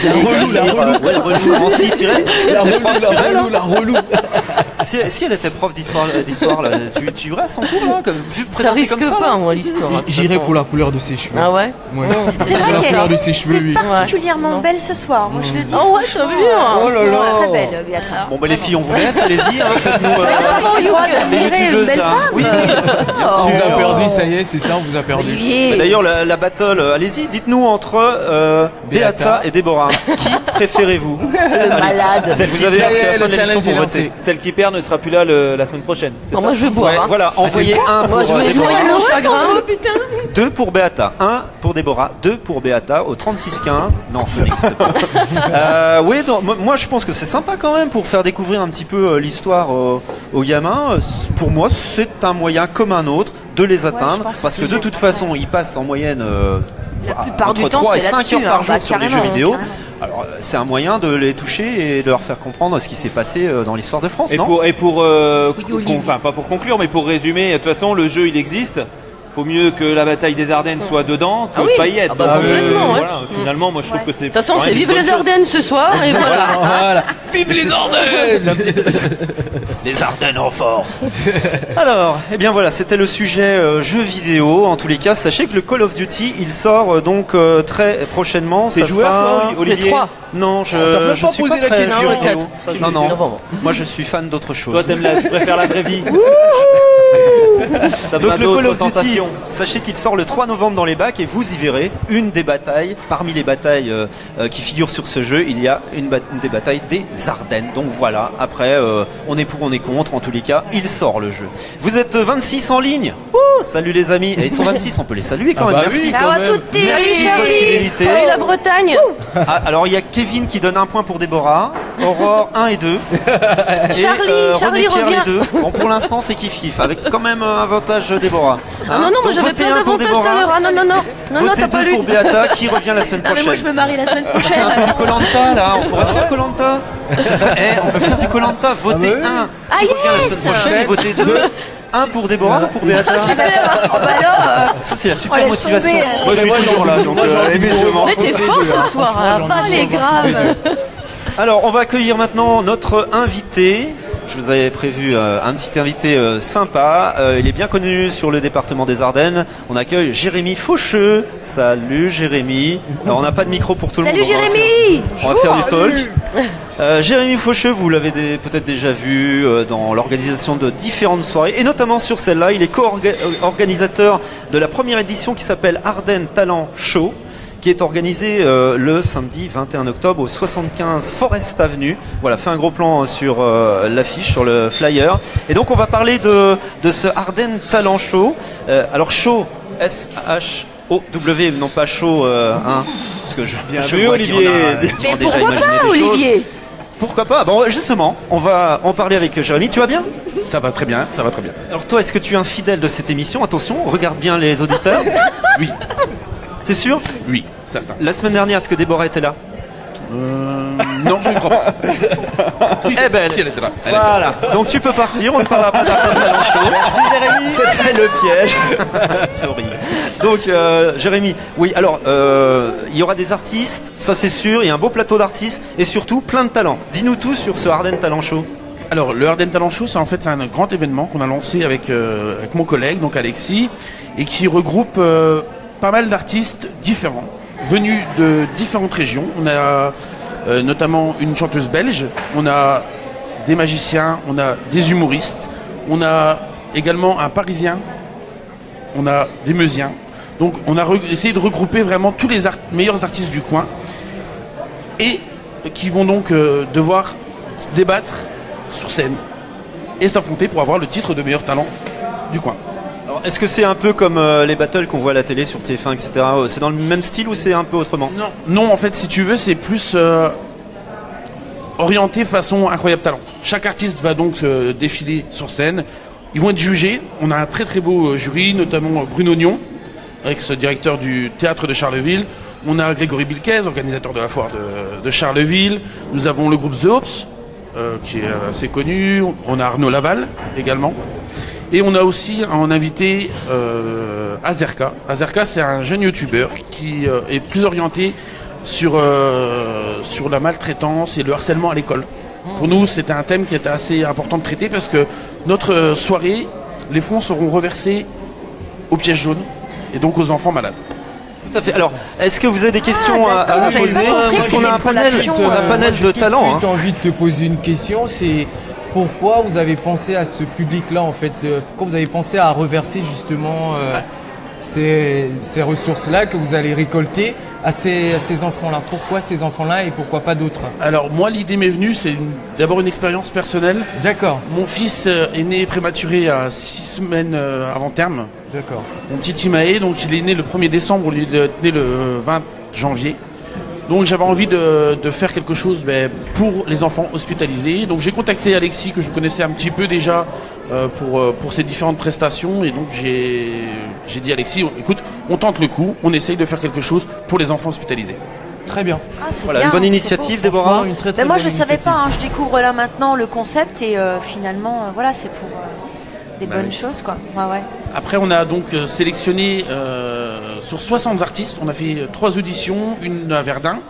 La relou, la relou. Ouais, relou. Nancy, tu dirais, si elle La était relou, prof, tu la irais, là relou, la relou. Si elle était prof d'histoire, là, tu irais à son cours là, vu Ça présenté risque comme ça. pas, moi, l'histoire. de toute J'irai façon. pour la couleur de ses cheveux. Ah ouais. Ouais. C'est vrai La qu'elle couleur de ses cheveux, oui. particulièrement Non. belle ce soir. Moi, je le dis. Oh ouais, t'as vu, hein. Oh là Tu là. es très belle, Béatrice. Bon bah les filles, on vous laisse, allez-y, hein, faites-nous. J'ai le droit d'admirer une youtubeuses, belle là. femme. Oui, bien On vous sûr. a perdu, ça y est, c'est ça, on vous a perdu. Olivier. Bah, d'ailleurs, la battle, allez-y, dites-nous entre Béata et Déborah, qui préférez-vous? malade. Vous avez Ça y est, jusqu'à la fin le de l'émission challenge pour est voter. lancé. Celle qui perd ne sera plus là la semaine prochaine. c'est Bon, ça moi je veux boire. Ouais, hein. voilà, envoyez un pour Moi je veux les Déborah, noyer mon chagrin. 2 pour Béata, 1 pour Déborah, 2 pour Béata au 3615. Non, ça n'existe pas. Oui, moi je pense que c'est sympa quand même pour faire découvrir un petit peu l'histoire aux gamins. Pour moi, c'est un moyen comme un autre de les atteindre, je pense parce que aussi, de toute façon, ils passent en moyenne La plupart entre du temps, 3 et c'est 5 là-dessus, heures par hein, jour bah, sur les jeux carrément, vidéo. carrément. Alors, c'est un moyen de les toucher et de leur faire comprendre ce qui s'est passé dans l'histoire de France, Et non? pour Olivier. enfin pas pour conclure, mais pour résumer, de toute façon le jeu il existe. Faut mieux que la bataille des Ardennes soit dedans que Ah oui. pas y être. Ah bah, complètement, ouais. Voilà, finalement, moi je trouve que c'est. De toute façon, quand c'est même vive une bonne les chose. Ardennes ce soir, et voilà. Voilà. Vive les Ardennes! Les Ardennes en force. Alors, eh bien voilà, c'était le sujet jeux vidéo. En tous les cas, sachez que le Call of Duty, il sort donc très prochainement. T'es Ça joueur, sera- toi, Olivier? Les 3. Non, t'as même je pas suis posé pas la très question. jeux Non, le vidéo. 4. Non, non. Novembre. Moi, je suis fan d'autre Toi, chose. tu préfères la vraie vie. T'as Donc besoin le Call d'autres of Duty, sensations. sachez qu'il sort le 3 novembre dans les bacs et vous y verrez une des batailles, parmi les batailles qui figurent sur ce jeu, il y a une des batailles des Ardennes. Donc voilà, après on est pour, on est contre, en tous les cas, il sort le jeu. Vous êtes 26 en ligne. Ouh, salut les amis. Et ils sont 26, on peut les saluer quand Ah même. bah Merci. oui. Ciao à toutes Salut Merci de votre Charlie. fidélité. Salut la Bretagne. Ah, alors il y a Kevin qui donne un point pour Déborah, Aurore 1 et 2. Et, Charlie René Pierre, revient. les 2. Bon, pour l'instant c'est kiff-kiff, avec quand même un avantage Déborah. Ah non, non, moi Donc, j'avais votez plein un pour d'avantages tout à Déborah. l'heure. Ah non, non, non. Non, non, Votez t'as pas 2 lu. pour Beata qui revient la semaine Non, mais prochaine. moi, je me marie la semaine On fait un peu prochaine. du Colanta là, on pourrait faire Colanta. On peut faire du Colanta, votez Ah bah oui. 1 Ah, qui revient la yes. semaine prochaine et votez 2. 1 pour Déborah, 1 pour Beata. Super. Oh, bah alors, Ça c'est la oh, super laisse motivation. tomber. Moi je suis toujours là, donc évidemment. Mais t'es fort ce soir, hein. Allez, grave. Alors, on va accueillir maintenant notre invité. Je vous avais prévu un petit invité sympa. Il est bien connu sur le département des Ardennes. On accueille Jérémy Faucheux. Salut Jérémy. Alors, on n'a pas de micro pour tout le Salut monde. Jérémy. On va faire du talk. Jérémy Faucheux, vous l'avez peut-être déjà vu dans l'organisation de différentes soirées, et notamment sur celle-là. Il est co-organisateur de la première édition qui s'appelle Ardennes Talent Show, qui est organisé le samedi 21 octobre au 75 Forest Avenue. Voilà, fait un gros plan sur l'affiche, sur le flyer. Et donc on va parler de ce Ardennes Talent Show. Alors show, S-H-O-W, non pas show, hein, parce que je vu, vois qu'il y en a, Olivier. qui ont Mais déjà pourquoi imaginé pas, des choses. Olivier? Pourquoi pas? Bon, justement, on va en parler avec Jérémy. Tu vas bien? Ça va très bien, ça va très bien. Alors toi, est-ce que tu es un fidèle de cette émission? Attention, regarde bien les auditeurs. Oui, C'est sûr? oui, certain. La semaine dernière, est-ce que Déborah était là? Non, je ne crois pas. Si, Eh ben, si, elle était là. Elle était là. Voilà, donc tu peux partir, on ne parlera pas d'Ardennes Talent Show. Merci Jérémy. C'était le piège. Sorry. Donc Jérémy, oui, alors il y aura des artistes, ça c'est sûr, il y a un beau plateau d'artistes et surtout plein de talents. Dis-nous tout sur ce Ardennes Talent Show. Alors, le Ardennes Talent Show, c'est en fait un grand événement qu'on a lancé avec mon collègue, donc Alexis, et qui regroupe pas mal d'artistes différents, venus de différentes régions. On a notamment une chanteuse belge, on a des magiciens, on a des humoristes, on a également un Parisien, on a des Meusiens. Donc on a essayé de regrouper vraiment tous les meilleurs artistes du coin et qui vont donc devoir débattre sur scène et s'affronter pour avoir le titre de meilleur talent du coin. Alors, est-ce que c'est un peu comme les battles qu'on voit à la télé sur TF1, etc. C'est dans le même style ou c'est un peu autrement? Non, en fait, si tu veux, c'est plus orienté façon incroyable talent. Chaque artiste va donc défiler sur scène. Ils vont être jugés. On a un très très beau jury, notamment Bruno Nion, ex-directeur du théâtre de Charleville. On a Grégory Bilquez, organisateur de la foire de Charleville. Nous avons le groupe The Hops, qui est assez connu. On a Arnaud Laval également. Et on a aussi en invité Azerka. Azerka, c'est un jeune youtubeur qui est plus orienté sur la maltraitance et le harcèlement à l'école. Pour nous, c'était un thème qui était assez important de traiter parce que notre soirée, les fonds seront reversés aux pièges jaunes et donc aux enfants malades. Tout à fait. Alors, est-ce que vous avez des questions à d'accord, me j'avais poser? pas compris Parce que qu'on a un c'était pour panel, l'action, on a un panel de talents. J'ai envie de te poser une question, c'est pourquoi vous avez pensé à ce public-là en fait, pourquoi vous avez pensé à reverser justement ces ressources-là que vous allez récolter à ces enfants-là? Pourquoi ces enfants-là et pourquoi pas d'autres? Alors moi, l'idée m'est venue, c'est d'abord une expérience personnelle. D'accord, Mon fils est né prématuré à 6 semaines avant terme. d'accord. Mon petit Timae, donc il est né le 1er décembre, au lieu d'être né le 20 janvier. Donc j'avais envie de faire quelque chose pour les enfants hospitalisés. Donc j'ai contacté Alexis, que je connaissais un petit peu déjà pour ces différentes prestations. Et donc j'ai dit à Alexis, écoute, on tente le coup, on essaye de faire quelque chose pour les enfants hospitalisés. Très bien. Ah, c'est Voilà, bien, une bonne c'est initiative, beau. Déborah. Franchement, une très, très Ben moi belle je savais initiative. pas, hein, je découvre là maintenant le concept et finalement voilà c'est pour des Bah bonnes oui. choses quoi. Ouais. Après, on a donc sélectionné sur 60 artistes. On a fait 3 auditions, une à Verdun,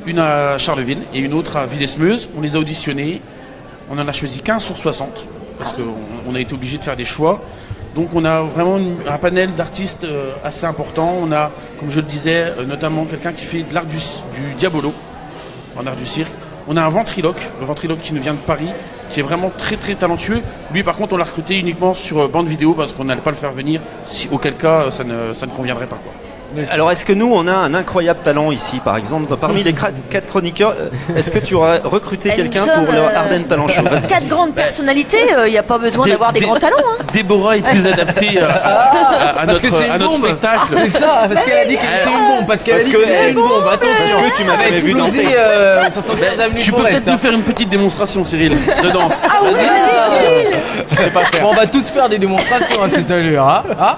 une à Charleville et une autre à Villesmeuse. On les a auditionnés. On en a choisi 15 sur 60 parce qu'on a été obligé de faire des choix. Donc on a vraiment un panel d'artistes assez important. On a, comme je le disais, notamment quelqu'un qui fait de l'art du diabolo, en art du cirque. On a un ventriloque, le ventriloque qui nous vient de Paris, qui est vraiment très très talentueux. Lui par contre on l'a recruté uniquement sur bande vidéo parce qu'on n'allait pas le faire venir, auquel cas ça ne conviendrait pas, quoi. Alors, est-ce que nous, on a un incroyable talent ici, par exemple, parmi les 4 chroniqueurs, est-ce que tu aurais recruté Et nous quelqu'un sommes, pour le Ardennes Talent Show? Vas-y. 4 grandes personnalités, il n'y a pas besoin d'avoir des grands talents. Hein. Déborah est plus adaptée à Parce que c'est une notre bombe. spectacle. C'est ça, parce qu'elle a dit qu'elle était une bombe. Parce qu'elle a Parce dit que- qu'elle était une bombe. Attention. Est-ce que tu m'as jamais vu danser? 75 avenue Tu peux Forest, peut-être nous faire une petite démonstration, Cyril, de danse. Ah oui, vas-y Cyril. Je sais pas faire. Bon, on va tous faire des démonstrations à cette allure. Hein. Ah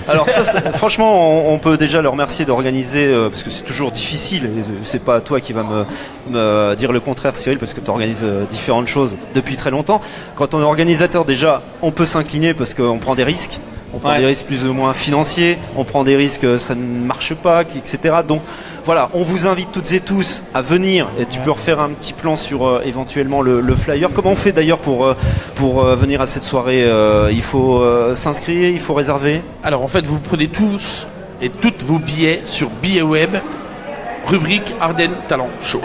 Alors ça, franchement, on peut déjà le remercier d'organiser, parce que c'est toujours difficile, et c'est pas toi qui va me dire le contraire, Cyril, parce que tu organises différentes choses depuis très longtemps. Quand on est organisateur, déjà, on peut s'incliner parce qu'on prend des risques. On prend des risques plus ou moins financiers, on prend des risques, ça ne marche pas, etc. Donc voilà, on vous invite toutes et tous à venir, et tu peux refaire un petit plan sur éventuellement le flyer. Comment on fait d'ailleurs pour venir à cette soirée? Il faut s'inscrire, il faut réserver? Alors en fait, vous prenez tous et toutes vos billets sur billets web, rubrique Ardennes Talent Show.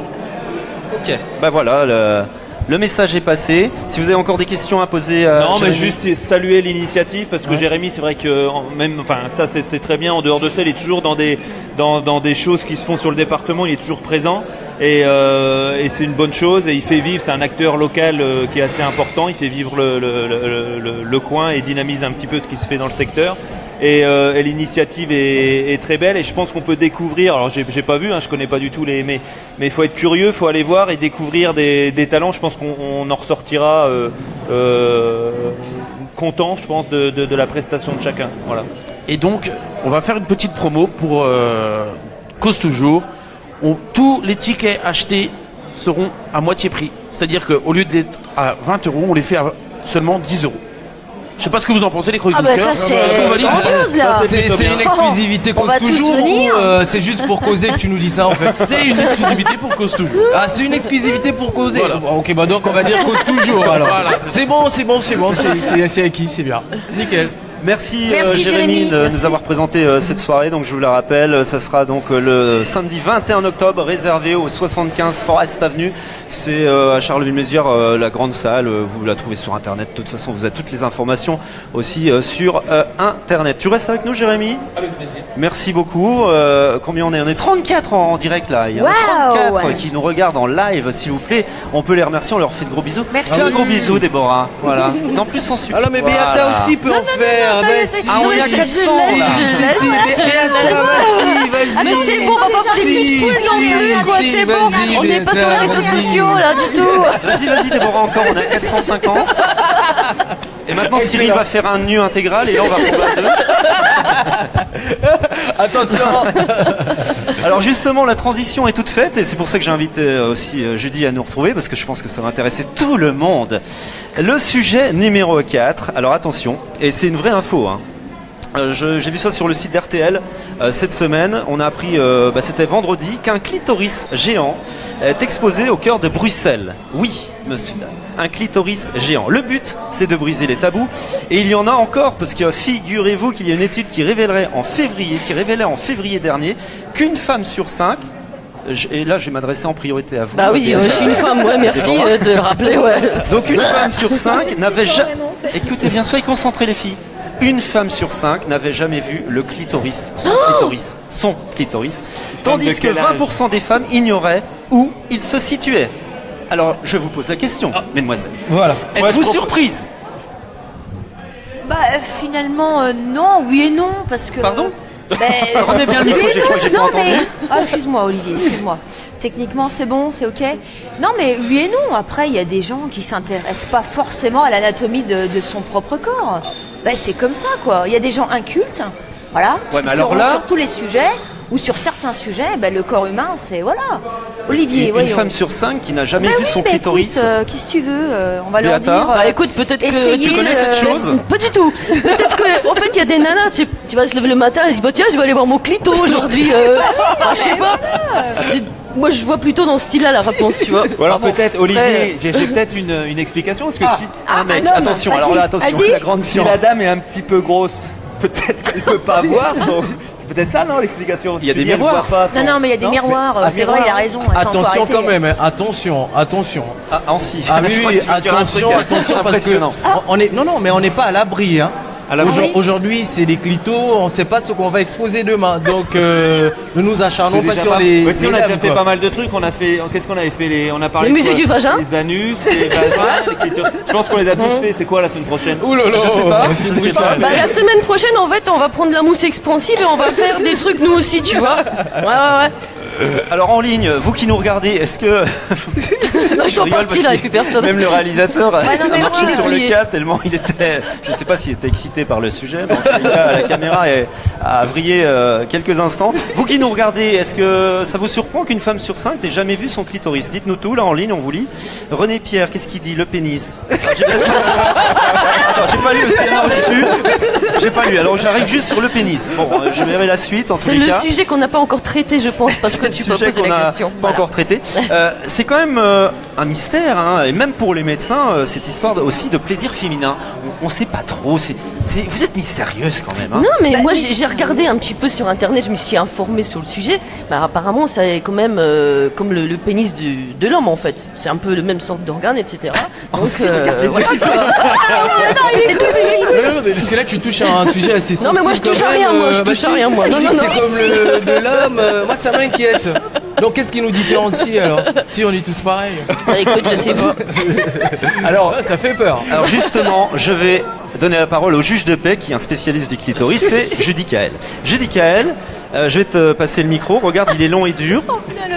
Ok, bah voilà, le message est passé. Si vous avez encore des questions à poser à Non, mais Jérémy. juste saluer l'initiative parce que Jérémy, c'est vrai que même, enfin, ça c'est très bien. En dehors de ça, il est toujours dans des choses qui se font sur le département. Il est toujours présent et c'est une bonne chose. Et il fait vivre. C'est un acteur local qui est assez important. Il fait vivre le coin et dynamise un petit peu ce qui se fait dans le secteur. Et l'initiative est très belle et je pense qu'on peut découvrir. Alors j'ai pas vu, je connais pas du tout mais il faut être curieux, il faut aller voir et découvrir des talents. Je pense qu'on en ressortira content, je pense, de la prestation de chacun. Voilà. Et donc, on va faire une petite promo pour Cause Toujours. Tous les tickets achetés seront à moitié prix. C'est-à-dire qu'au lieu d'être à 20 €, on les fait à seulement 10 €. Je sais pas ce que vous en pensez, les Ah chroniqueurs. bah ça c'est Est-ce qu'on valide grandiose là. C'est une exclusivité On cause va tous toujours venir. ou c'est juste pour causer que tu nous dis ça en fait? C'est une exclusivité pour Cause Toujours. Ah, c'est une exclusivité pour causer. Voilà. Bon, ok, bah donc on va dire cause toujours alors. Voilà. C'est bon, c'est acquis, c'est bien. Nickel. Merci, Merci, Jérémy de Jérémy. nous avoir présenté cette soirée. Donc je vous la rappelle, ça sera donc le samedi 21 octobre, réservé au 75 Forest Avenue. C'est à Charleville-Mézières, la grande salle. Vous la trouvez sur internet. De toute façon, vous avez toutes les informations aussi sur internet. Tu restes avec nous, Jérémy? Avec plaisir. Merci beaucoup. Combien on est? On est 34 en direct là. Il y en a Waouh. 34 qui nous regardent en live, s'il vous plaît. On peut les remercier, on leur fait de gros bisous. Merci. Un gros bisou, Déborah. Voilà. Non plus sans sucre. Alors mais Béata Voilà. aussi peut en faire. ça y est, vas-y. c'est Ah, on est à je 400 laisse, là. je laisse. Si, Béata, vas-y. Ah mais c'est bon, on va pas faire des petites poules non plus quoi, c'est bon. On n'est pas sur les réseaux sociaux là du tout. Vas-y, Déborah, encore, on est à 450. Et maintenant, Cyril va faire un nu intégral et là, on va prendre à 2. Attention. Alors, justement, la transition est toute faite et c'est pour ça que j'ai invité aussi Judy à nous retrouver parce que je pense que ça va intéresser tout le monde. Le sujet numéro 4. Alors, attention, et c'est une vraie info, hein. J'ai vu ça sur le site d'RTL cette semaine. On a appris, c'était vendredi, qu'un clitoris géant est exposé au cœur de Bruxelles. Oui, monsieur, un clitoris géant. Le but, c'est de briser les tabous. Et il y en a encore, parce que figurez-vous qu'il y a une étude qui révélait en février dernier qu'une femme sur 5. Et là, je vais m'adresser en priorité à vous. Bah oui, je suis une femme, ouais, merci Déborah. de le rappeler, ouais. Donc une femme sur 5 n'avait jamais... Écoutez bien, soyez concentrés les filles. Une femme sur 5 n'avait jamais vu le clitoris, son clitoris, tandis que 20% des femmes ignoraient où il se situait. Alors, je vous pose la question, mesdemoiselles. Voilà. Êtes-vous surprise? Bah finalement non, oui et non parce que. Pardon? Ben, Remets bien le micro, oui et je crois que j'ai pas non, entendu. mais... Ah, excuse-moi Olivier, excuse-moi. Techniquement c'est bon, c'est ok. Non mais oui et non, après il y a des gens qui s'intéressent pas forcément à l'anatomie de son propre corps. Ben c'est comme ça quoi, il y a des gens incultes, voilà, Ouais, mais qui alors seront là- sur tous les sujets. où sur certains sujets, le corps humain, c'est voilà. Olivier, Une voyons. femme sur 5 qui n'a jamais vu son Écoute, clitoris. qu'est-ce que tu veux on va leur Beata dire. Bah écoute, peut-être que essayez Tu connais cette chose Pas du tout. Peut-être que, en fait, il y a des nanas, tu vas se lever le matin et tu dis, bah tiens, je vais aller voir mon clito aujourd'hui. Je sais pas. Moi, je vois plutôt dans ce style-là la réponse, tu vois. Ou alors Bon, peut-être, après- Olivier, j'ai peut-être une explication. Parce que si, Un mec, non, attention, vas-y, alors là, attention, vas-y. la grande si science. la dame est un petit peu grosse, peut-être qu'elle peut pas voir son... C'est peut-être ça, non, l'explication. Il y a Tu des dis, elle miroirs. voit pas son- Non, non, mais il y a des Non miroirs, Ah, c'est vrai, il a raison. Attends, faut Attention arrêter. quand même, hein, attention. Ah, Ancy. Ah oui, Je crois oui, que tu veux dire un attention, truc attention, parce que impressionnant. on est, non, mais on n'est pas à l'abri, hein. À l'abri. Aujourd'hui, c'est les clitos, on ne sait pas ce qu'on va exposer demain, donc ne nous acharnons C'est pas déjà sur pas- les. Ouais, tu sais, on a les déjà dames, fait quoi. pas mal de trucs. On a fait. Qu'est-ce qu'on avait fait On a parlé. Le de musée quoi du vagin. Les anus, les vagins, les clitoris. Je pense qu'on les a tous fait. C'est quoi la semaine prochaine Ouh là là, Je sais pas, je je sais pas. Bah, la semaine prochaine, en fait, on va prendre la mousse expansive et on va faire des trucs nous aussi, tu vois. Ouais. Alors en ligne, vous qui nous regardez, est-ce que Non, ils sont rigole partis parce là, que avec plus personne. même le réalisateur non, a mais marché ouais, sur le oublié. cap tellement il était, je sais pas s'il était excité par le sujet, mais en tous les cas, la caméra a vrillé quelques instants. Vous qui nous regardez, est-ce que ça vous surprend qu'une femme sur 5 n'ait jamais vu son clitoris? Dites-nous tout, là en ligne, on vous lit. René Pierre, qu'est-ce qu'il dit? Le pénis. Attends, j'ai pas lu parce qu'il y en a au-dessus. J'ai pas lu, alors j'arrive juste sur le pénis. Bon, je verrai la suite en tous C'est les le cas. sujet qu'on n'a pas encore traité, je pense, parce que tu peux Sujet poser qu'on la a question. pas Voilà. encore traité. C'est quand même un mystère, hein, et même pour les médecins, cette histoire aussi de plaisir féminin. On sait pas trop. Vous êtes mystérieuse quand même. Hein. Non, mais moi j'ai regardé un petit peu sur internet, je me suis informée sur le sujet. Bah, apparemment, c'est quand même comme le pénis de l'homme en fait. C'est un peu le même sorte d'organe, etc. Donc, voilà, quoi. C'est tout petit. Non, mais parce que là tu touches à un sujet assez sensible. Non, mais moi, je touche quand à même, rien, moi, je bah, touche à si, rien, moi. je Non, dis non, que non. c'est comme le de l'homme, moi ça m'inquiète. Donc qu'est-ce qui nous différencie alors? Si on est tous pareils. Bah, écoute, je sais pas. Alors, Ça fait peur. alors justement, je vais donner la parole au juge de paix qui est un spécialiste du clitoris, c'est Judy Kael. Judy Kael, je vais te passer le micro. Regarde, il est long et dur,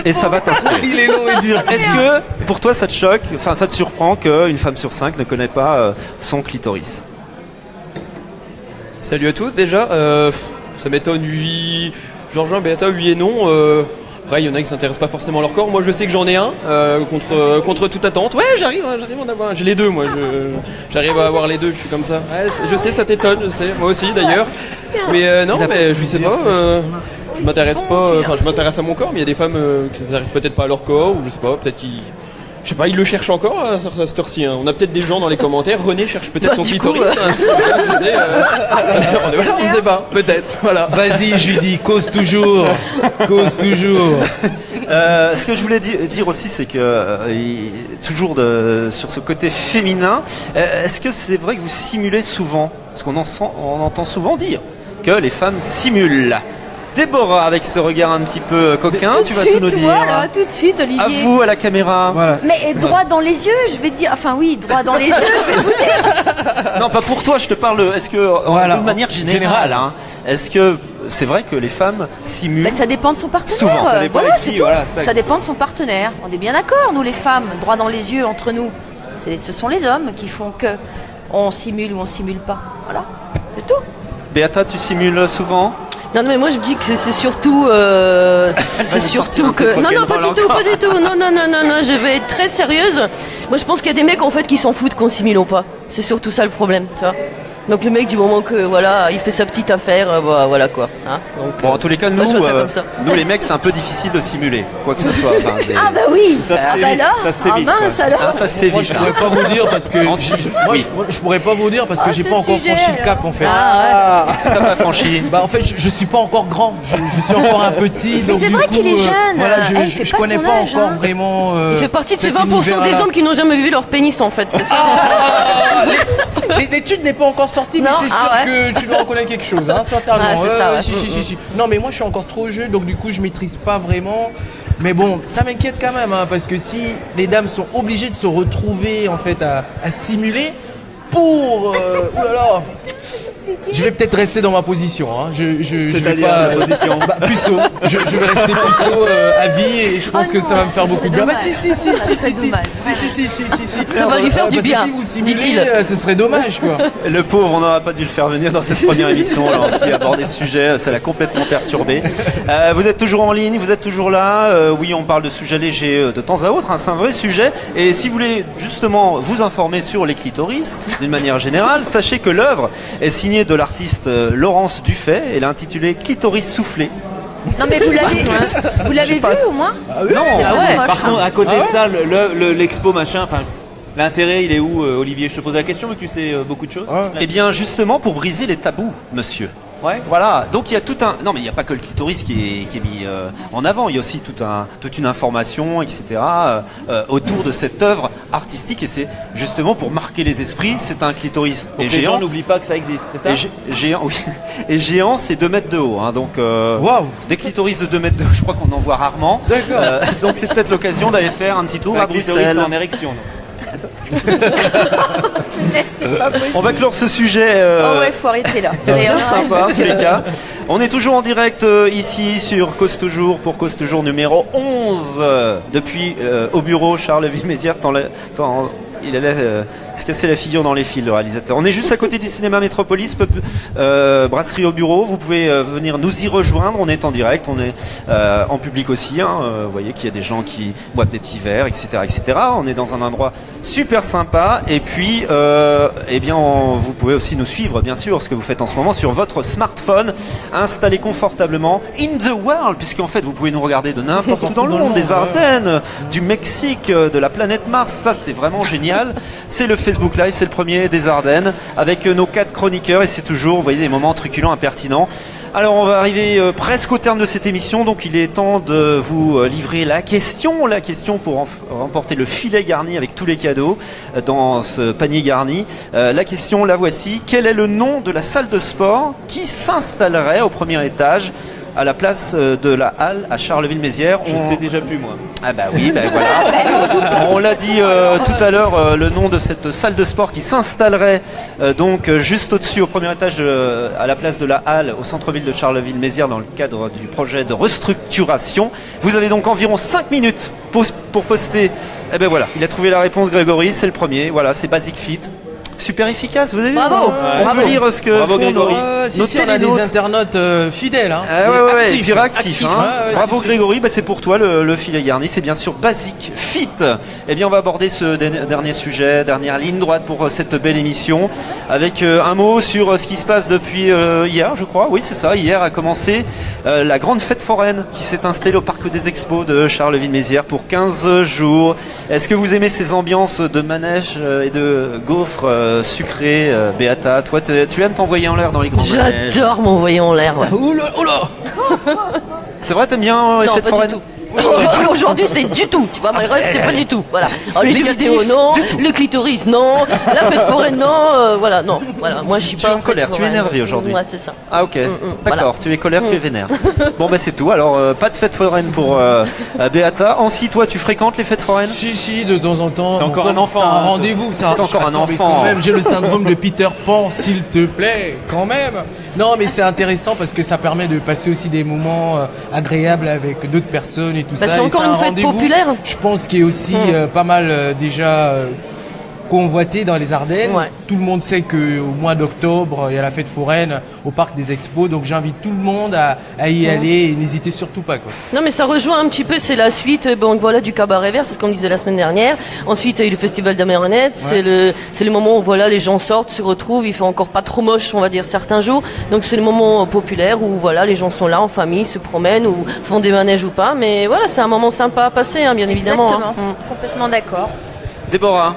et ça va t'inspirer. Il est long et dur. Est-ce que pour toi ça te choque, enfin ça te surprend qu'une femme sur 5 ne connaît pas son clitoris? Salut à tous déjà. Ça m'étonne, oui. Je rejoins Beata, oui et non. Après, il y en a qui s'intéressent pas forcément à leur corps. Moi, je sais que j'en ai un contre toute attente. Ouais, j'arrive à en avoir un. J'ai les deux, moi. J'arrive à avoir les deux. Je suis comme ça. Ouais, je sais, ça t'étonne. Je sais, moi aussi d'ailleurs. Mais non, mais je sais pas. Je m'intéresse pas. Enfin, je m'intéresse à mon corps, mais il y a des femmes qui s'intéressent peut-être pas à leur corps, ou je sais pas. Peut-être qu'ils. Je sais pas, ils le cherchent encore à cette heure-ci. Hein. On a peut-être des gens dans les commentaires. René cherche peut-être Bah, son du clitoris. coup, Hein, je sais, on ne sait pas. Peut-être. Voilà. Vas-y Judy, cause toujours. Cause toujours. Ce que je voulais dire aussi, c'est que toujours sur ce côté féminin, est-ce que c'est vrai que vous simulez souvent? Parce on entend souvent dire que les femmes simulent. Déborah, avec ce regard un petit peu coquin, tu vas tout nous dire. Voilà, tout de suite, Olivier. À vous, à la caméra. Voilà. Mais droit dans les yeux, je vais te dire. Enfin oui, droit dans les yeux, je vais vous dire. Non, pas pour toi, je te parle. Est-ce que, Voilà. de manière générale, hein, est-ce que c'est vrai que les femmes simulent? Mais ça dépend de son partenaire. Souvent, ça dépend Voilà, avec c'est qui, tout. voilà, ça. Ça dépend de son partenaire. On est bien d'accord, nous les femmes, droit dans les yeux entre nous. Ce sont les hommes qui font que on simule ou on simule pas. Voilà, c'est tout. Beata, tu simules souvent? Non, mais moi je dis que c'est surtout, c'est nous sortir surtout un truc que. Non, non, pas rock'n'roll du tout, encore. pas du tout. Non, je vais être très sérieuse. Moi je pense qu'il y a des mecs en fait qui s'en foutent qu'on simule ou pas. C'est surtout ça le problème, tu vois. Donc le mec du moment que voilà, il fait sa petite affaire, voilà quoi. Hein. Donc, Bon, en tous les cas, moi, nous, je vois ça comme ça. nous les mecs, c'est un peu difficile de simuler quoi que ce soit. Enfin, Ah bah oui. Ça, c'est Ah bah vite, là. ça, c'est Ah vite, mince quoi. alors. Ah, ça c'est Moi vite. je pourrais pas vous dire parce que Ensuite, moi oui. je pourrais pas vous dire parce que Ah, j'ai ce pas encore sujet, franchi le cap alors. en fait. Ah, Qu'est-ce que t'as pas franchi? Bah en fait je suis pas encore grand, je suis encore un petit. Mais donc c'est du vrai coup, qu'il est jeune. Voilà, Il fait je pas connais son pas âge, encore hein. vraiment. Il fait partie de ces cet 20% des univers-là. hommes qui n'ont jamais vu leur pénis en fait, c'est ça. L'étude n'est pas encore sortie, mais Non, c'est sûr ah que tu dois reconnaître quelque chose, hein, certainement. Ah, c'est ça, ouais. Si. Non, mais moi je suis encore trop jeune, donc du coup je maîtrise pas vraiment. Mais bon, ça m'inquiète quand même, hein, parce que si les dames sont obligées de se retrouver en fait à simuler pour, oulala, expliquer. Je vais peut-être rester dans ma position. Hein. Je vais C'est-à-dire pas. la position. Puceau. Je vais rester puceau à vie et je pense Oh que non, ça va me faire beaucoup de bien. dommage. Bah si. Ça serait dommage. Si. Ça va lui faire du Parce que bien, Si vous simulez, dit-il. ce serait dommage, quoi. Le pauvre, on n'aura pas dû le faire venir dans cette première émission. Alors, aussi aborder ce sujet, ça l'a complètement perturbé. Vous êtes toujours en ligne, vous êtes toujours là. Oui, on parle de sujets légers de temps à autre. Hein, c'est un vrai sujet. Et si vous voulez justement vous informer sur les clitoris, d'une manière générale, sachez que l'œuvre est signée de l'artiste Laurence Dufay. Elle est intitulée Clitoris soufflé. Non mais vous l'avez vu au moins? Non, C'est Ah vraiment ouais. moche, Par hein. contre, à côté de ça, l'expo machin, enfin, l'intérêt, il est où, Olivier? Je te pose la question, mais tu sais beaucoup de choses. Eh bien, justement, pour briser les tabous, monsieur. Ouais. Voilà, donc il y a tout un... Non mais il n'y a pas que le clitoris qui est mis en avant, il y a aussi toute une information, etc. Autour de cette œuvre artistique et c'est justement pour marquer les esprits, c'est un clitoris Pour que les gens n'oublient pas que ça existe, c'est ça? géant, oui. Et géant c'est 2 mètres de haut, hein, donc Waouh. des clitoris de 2 mètres de haut, je crois qu'on en voit rarement. D'accord. Donc c'est peut-être l'occasion d'aller faire un petit tour C'est à un clitoris Bruxelles. en érection, non? C'est pas possible. On va clore ce sujet. Oh ouais, faut arrêter là. Allez, Bien on sympa, arrête, en tous les cas. On est toujours en direct ici sur Cause Toujours pour Cause Toujours numéro 11 depuis au bureau Charleville-Mézières. Il allait se casser la figure dans les fils, le réalisateur. On est juste à côté du cinéma Métropolis, brasserie au bureau. Vous pouvez venir nous y rejoindre. On est en direct, on est en public aussi. Hein. Vous voyez qu'il y a des gens qui boivent des petits verres, etc., etc. On est dans un endroit super sympa. Et puis, eh bien, vous pouvez aussi nous suivre, bien sûr, ce que vous faites en ce moment sur votre smartphone, installé confortablement in the world, puisqu'en fait, vous pouvez nous regarder de n'importe où dans le monde, des Ardennes, du Mexique, de la planète Mars. Ça, c'est vraiment génial. C'est le Facebook Live, c'est le premier des Ardennes, avec nos 4 chroniqueurs, et c'est toujours, vous voyez, des moments truculents, impertinents. Alors on va arriver presque au terme de cette émission, donc il est temps de vous livrer la question pour remporter le filet garni avec tous les cadeaux dans ce panier garni. La question, la voici: quel est le nom de la salle de sport qui s'installerait au premier étage à la place de la halle à Charleville-Mézières? Je sais déjà plus, moi. Ah bah oui, bah voilà. On l'a dit tout à l'heure, le nom de cette salle de sport qui s'installerait donc juste au-dessus, au premier étage, à la place de la halle, au centre-ville de Charleville-Mézières, dans le cadre du projet de restructuration. Vous avez donc environ 5 minutes pour poster. Eh ben voilà, il a trouvé la réponse, Grégory, c'est le premier. Voilà, c'est Basic Fit. Super efficace, vous avez vu? Bravo. On peut lire ce que Bravo, font Grégory. Si, nos on a des télénautes. internautes fidèles. Hein. Ah ouais, et Actifs. puis réactif. Hein. Ouais, Bravo c'est- Grégory, bah c'est pour toi le filet garni, c'est bien sûr Basic Fit. Eh bien on va aborder ce dernier sujet, dernière ligne droite pour cette belle émission, avec un mot sur ce qui se passe depuis hier, je crois. Oui c'est ça, hier a commencé la grande fête foraine qui s'est installée au parc des expos de Charleville-Mézières pour 15 jours. Est-ce que vous aimez ces ambiances de manège et de gaufres sucrés? Béata, toi tu aimes t'envoyer en l'air dans les grands manèges? J'adore m'envoyer en l'air. Ouais. Oula. C'est vrai, t'aimes bien les Non, fêtes pas foraines? du tout. Aujourd'hui, c'est du tout. Tu vois, malgré c'était pas du tout. Voilà. Alors, les jeux Négatif, vidéo, non. du tout. Le clitoris, non. La fête foraine, non. Voilà, non. Voilà. Moi, je suis Tu pas. es en colère, fête tu es foraine. énervé aujourd'hui. Ouais, c'est ça. Ah ok, d'accord, voilà. tu es colère, tu es vénère. Bon bah c'est tout, alors pas de fête foraine pour Béata. Ancy, toi tu fréquentes les fêtes foraines? Si, de temps en temps. C'est encore Bon, un enfant, C'est un hein, rendez-vous, ça. C'est encore un Attends, mais enfant. quand même, j'ai le syndrome de Peter Pan, s'il te plaît, quand même. Non, mais c'est intéressant parce que ça permet de passer aussi des moments agréables avec d'autres personnes et tout Bah, ça. c'est Et encore un une fête rendez-vous, populaire. Je pense qu'il est aussi pas mal déjà convoité dans les Ardennes. Ouais. Tout le monde sait qu'au mois d'octobre, il y a la fête foraine au parc des expos. Donc j'invite tout le monde à y aller et n'hésitez surtout pas, quoi. Non, mais ça rejoint un petit peu, c'est la suite, bon, voilà, du cabaret vert, c'est ce qu'on disait la semaine dernière. Ensuite, il y a eu le festival de la marionnette, c'est le moment où, voilà, les gens sortent, se retrouvent, il fait encore pas trop moche, on va dire, certains jours. Donc, c'est le moment populaire où, voilà, les gens sont là en famille, se promènent ou font des manèges ou pas. Mais voilà, c'est un moment sympa à passer, hein, bien évidemment. Exactement, Hein. complètement d'accord. Déborah,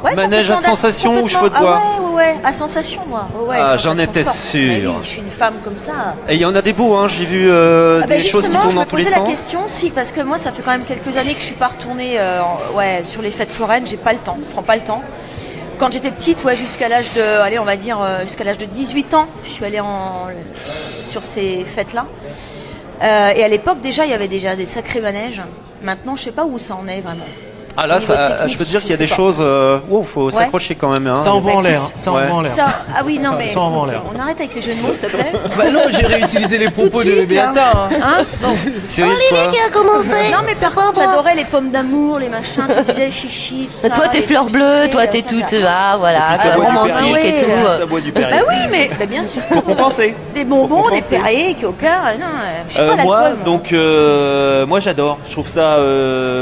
Ouais, manège à complètement sensation ou complètement. cheveux de bois? Ouais, à sensation, moi. Ouais, Ah, sensation j'en étais forte. sûr. Mais oui, je suis une femme comme ça. Et il y en a des beaux, hein. J'ai vu Ah bah des choses qui justement, tournent je dans me tous les posais la sens. question, si, parce que moi, ça fait quand même quelques années que je suis pas retournée sur les fêtes foraines, j'ai pas le temps, je prends pas le temps. Quand j'étais petite, jusqu'à l'âge de, allez, on va dire, jusqu'à l'âge de 18 ans, je suis allée sur ces fêtes-là. Et à l'époque, déjà, il y avait déjà des sacrés manèges. Maintenant, je sais pas où ça en est vraiment. Ah là, Au niveau ça, technique, je peux te dire qu'il y a je des sais pas. choses. Faut s'accrocher quand même. Hein. Ça envoie en l'air. écoute, Ça envoie en l'air. Ça, ah oui, non, mais ça envoie en l'air. on arrête avec les jeux de mots, s'il te plaît. Bah non, j'ai réutilisé les propos Tout de de suite, Beata. là. Hein Bon. Cyril, toi Non, mais par contre, j'adorais les pommes d'amour, les machins, tu disais chichi, tout ça. Toi, t'es les fleur bleue, fruits, toi, t'es ça, toute, ça. ah, voilà, ça boit du romantique Perrier. et tout. Ça boit du Bah Perrier. oui, mais bien sûr. Pour compenser. Des bonbons, Pour des compenser. Perrier, Coca, non, je suis pas Moi, l'alcool. donc, moi j'adore. Je trouve ça.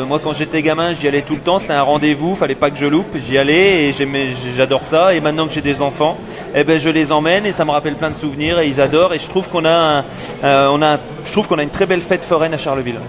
Moi, quand j'étais gamin, j'y allais tout le temps. C'était un rendez-vous. Fallait pas que je loupe. J'y allais et j'adore ça. Et maintenant que j'ai des enfants, eh ben je les emmène et ça me rappelle plein de souvenirs et ils adorent. Et je trouve qu'on a, je trouve qu'on a une très belle fête foraine à Charleville.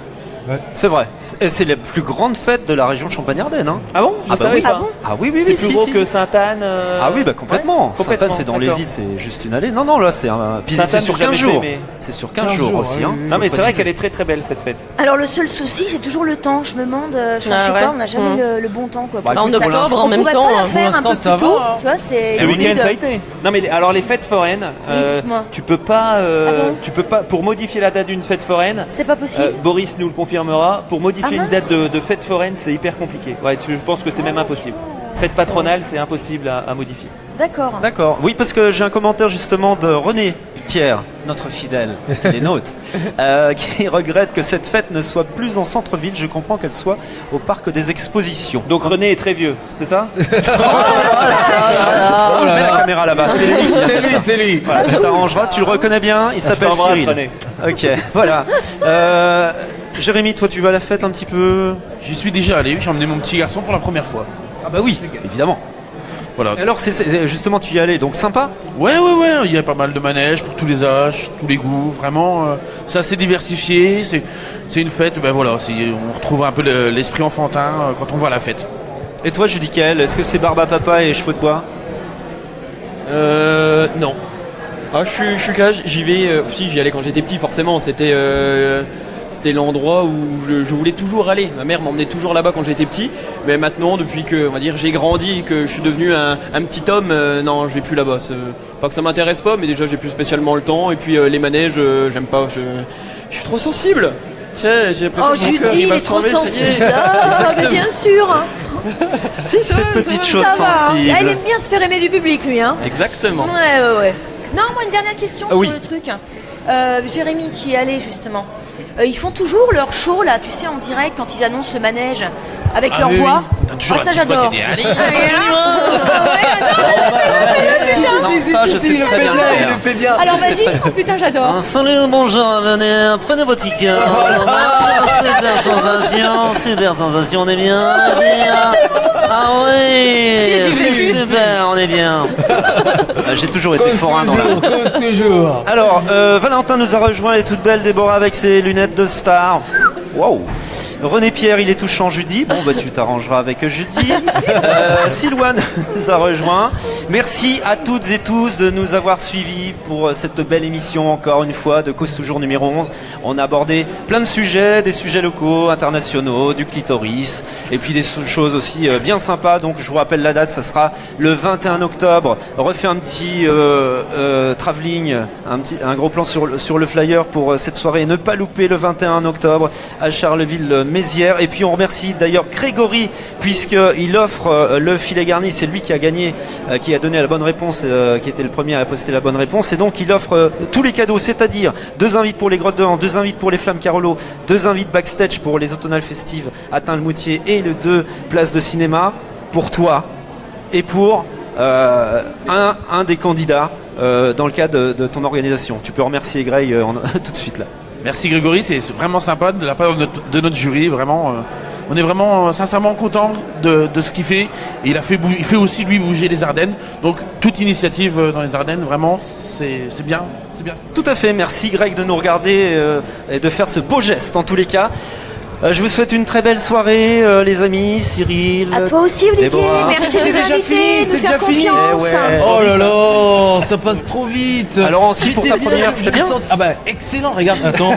C'est vrai. Et c'est la plus grande fête de la région de Champagne-Ardenne. Hein. Ah bon? Je Ah bah savais oui. pas. Ah bon Ah oui, oui, C'est oui. plus si, gros si. que Sainte-Anne. Ah oui, bah complètement. Ouais, complètement. Sainte-Anne, c'est dans les D'accord. îles, c'est juste une allée. Non, non, là, c'est un. Puis Sainte-Anne, c'est sur j'ai 15 jamais jours. fait, mais- C'est sur 15 jours aussi. Hein. Non mais c'est vrai Préciser. qu'elle est très très belle cette fête. Alors le seul souci, c'est toujours le temps. Je me demande, je sais Ah pas, ouais. on n'a jamais le bon temps quoi. Bah, En écoute, pour octobre, en on même pourrait temps. pas la hein. faire un peu l'instant, ça plus tôt, va. tu vois, c'est. Ce week-end humide. ça a été. Non mais alors les fêtes foraines, dites-moi. tu peux pas, Ah bon tu peux pas pour modifier la date d'une fête foraine. C'est pas possible. Boris nous le confirmera. Pour modifier Ah, une date mince. de fête foraine, c'est hyper compliqué. Ouais, je pense que c'est même impossible. Fête patronale, c'est impossible à modifier. D'accord. D'accord. Oui, parce que j'ai un commentaire justement de René Pierre, notre fidèle télénote, qui regrette que cette fête ne soit plus en centre-ville. Je comprends qu'elle soit au parc des expositions. Donc René est très vieux, c'est ça? Mets la caméra là-bas. C'est lui qui vient de C'est faire lui, ça. c'est lui. Voilà, tu t'arrangeras, tu le reconnais bien, il s'appelle t'embrasse, Cyril. René. Ok, voilà. Jérémy, toi tu vas à la fête un petit peu? J'y suis déjà allé, j'ai emmené mon petit garçon pour la première fois. Ah bah oui, évidemment. Voilà. Et alors justement tu y allais, donc sympa? Ouais, il y a pas mal de manèges pour tous les âges, tous les goûts. Vraiment, c'est assez diversifié. C'est une fête, ben voilà, on retrouve un peu l'esprit enfantin quand on va à la fête. Et toi Judicaël, est-ce que c'est barbe à papa et cheveux de bois? Non. Ah, je suis cage, j'y vais. Si, j'y allais quand j'étais petit, forcément. C'était l'endroit où je voulais toujours aller. Ma mère m'emmenait toujours là-bas quand j'étais petit. Mais maintenant, depuis que, on va dire, j'ai grandi et que je suis devenu un petit homme, non, je vais plus là-bas. Pas que ça m'intéresse pas, mais déjà, j'ai plus spécialement le temps. Et puis, les manèges, j'aime pas. Je suis trop sensible. Tiens, j'ai l'impression Oh, que mon cœur, Judy, il va est se trop trembler, ça y est. sensible. Ah, mais bien sûr. Hein. Si, c'est vrai, Petite chose Ça va. sensible. Elle aime bien se faire aimer du public, lui. Hein. Exactement. Ouais. Non, moi, une dernière question Ah oui. sur le truc. Jérémy, tu y es allé justement. Ils font toujours leur show là, tu sais, en direct quand ils annoncent le manège avec leur oui, voix. oui. T'as toujours Ah, la ça petite voix j'adore. qui dit, allez, Non, ça je sais il le très fait bien bien, le il faire. le fait bien. Alors vas-y, oh, putain j'adore. Salut, bonjour, venez, prenez votre ticket. Super sensation, on est bien, vas-y. Ah oui, c'est super, on est bien. J'ai toujours été forain dans la... Cause toujours. Alors, Valentin nous a rejoint, elle est toute belle, Déborah avec ses lunettes de star. Waouh. René Pierre, il est touchant, Judy. Bon, bah tu t'arrangeras avec Judy. Silouane nous a rejoint. Merci à toutes et tous de nous avoir suivis pour cette belle émission, encore une fois, de Cause Toujours numéro 11. On a abordé plein de sujets, des sujets locaux, internationaux, du clitoris, et puis des choses aussi bien sympas. Donc je vous rappelle la date, ça sera le 21 octobre. Refait un petit travelling, un gros plan sur le flyer pour cette soirée. Ne pas louper le 21 octobre à Charleville-Mézières. Et puis on remercie d'ailleurs Grégory puisqu'il offre le filet garni. C'est lui qui a gagné, qui a donné la bonne réponse, qui était le premier à poster la bonne réponse. Et donc il offre tous les cadeaux, c'est-à-dire 2 invites pour les Grottes de Han, 2 invites pour les Flammes Carolo, 2 invites backstage pour les Automnales Festives à Tain-le-Moutier et les 2 places de cinéma pour toi et pour un des candidats dans le cadre de ton organisation. Tu peux remercier Greg tout de suite là. Merci Grégory, c'est vraiment sympa de la part de notre jury, vraiment. On est vraiment sincèrement content de ce qu'il fait. Et il fait aussi lui bouger les Ardennes. Donc toute initiative dans les Ardennes, vraiment, c'est bien. C'est bien. Tout à fait, merci Greg de nous regarder et de faire ce beau geste en tous les cas. Je vous souhaite une très belle soirée, les amis, Cyril. À toi aussi Olivier, Déborah. merci de C'est nous déjà inviter, fini, de c'est nous faire déjà fini. confiance. Eh ouais. Oh là là, ça passe trop vite. Alors, aussi, pour ta J'étais première, bien, c'était je me bien sens- Ah bah excellent, regarde, attends.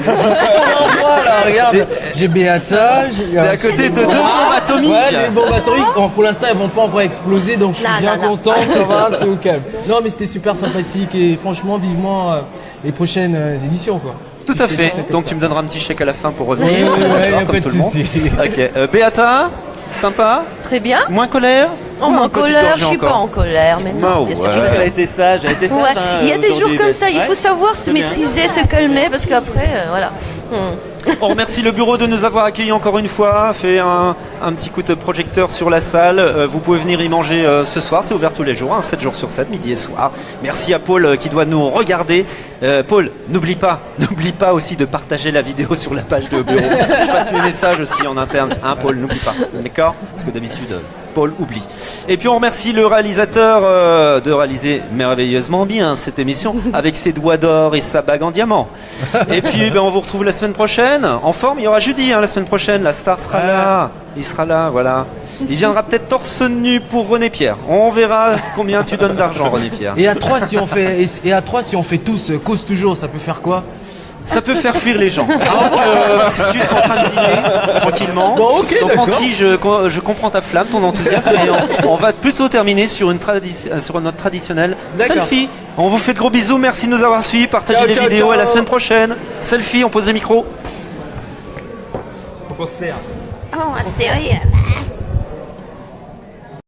Voilà, regarde. J'ai Beata, T'es à côté de 2 bombes atomiques. Ouais, des bombes atomiques. Bon, pour l'instant, elles vont pas encore exploser, donc je suis Non, bien non, non. content, ça va, c'est au calme. Non, mais c'était super sympathique et franchement, vivement les prochaines éditions, quoi. Tout à fait. C'est comme Donc ça. tu me donneras un petit chèque à la fin pour Oui, revenir. oui, oui, y a pas de Tout le monde. souci. Ok. Beata, Sympa. Très bien. Moins colère. En Moins colère, je suis pas en colère, mais non, bien sûr. ouais. Elle a été sage, Ouais. Il y a des jours comme ça, il faut savoir se c'est bien. maîtriser, se calmer, parce qu'après, voilà. On remercie le bureau de nous avoir accueillis encore une fois, fait un petit coup de projecteur sur la salle. Vous pouvez venir y manger ce soir, c'est ouvert tous les jours, 7 jours sur 7, midi et soir. Merci à Paul qui doit nous regarder. Paul, n'oublie pas aussi de partager la vidéo sur la page de bureau. Je passe mes messages aussi en interne, hein Paul, n'oublie pas, d'accord? Parce que d'habitude... Paul oublie. Et puis on remercie le réalisateur de réaliser merveilleusement bien cette émission avec ses doigts d'or et sa bague en diamant. Et puis on vous retrouve la semaine prochaine. En forme, il y aura Judy la semaine prochaine. La star sera là. Il sera là, voilà. Il viendra peut-être torse nu pour René Pierre. On verra combien tu donnes d'argent, René Pierre. Et à 3 si on fait tous cause toujours, ça peut faire quoi? Ça peut faire fuir les gens. Parce que ils sont en train de dîner tranquillement. Bon, ok, donc d'accord. si je comprends ta flamme, ton enthousiasme, et on va plutôt terminer sur notre traditionnel D'accord. selfie. On vous fait de gros bisous, merci de nous avoir suivis, partagez Ciao, les ciao, vidéos, ciao. à la semaine prochaine. Selfie, on pose les micros. Oh, sérieux.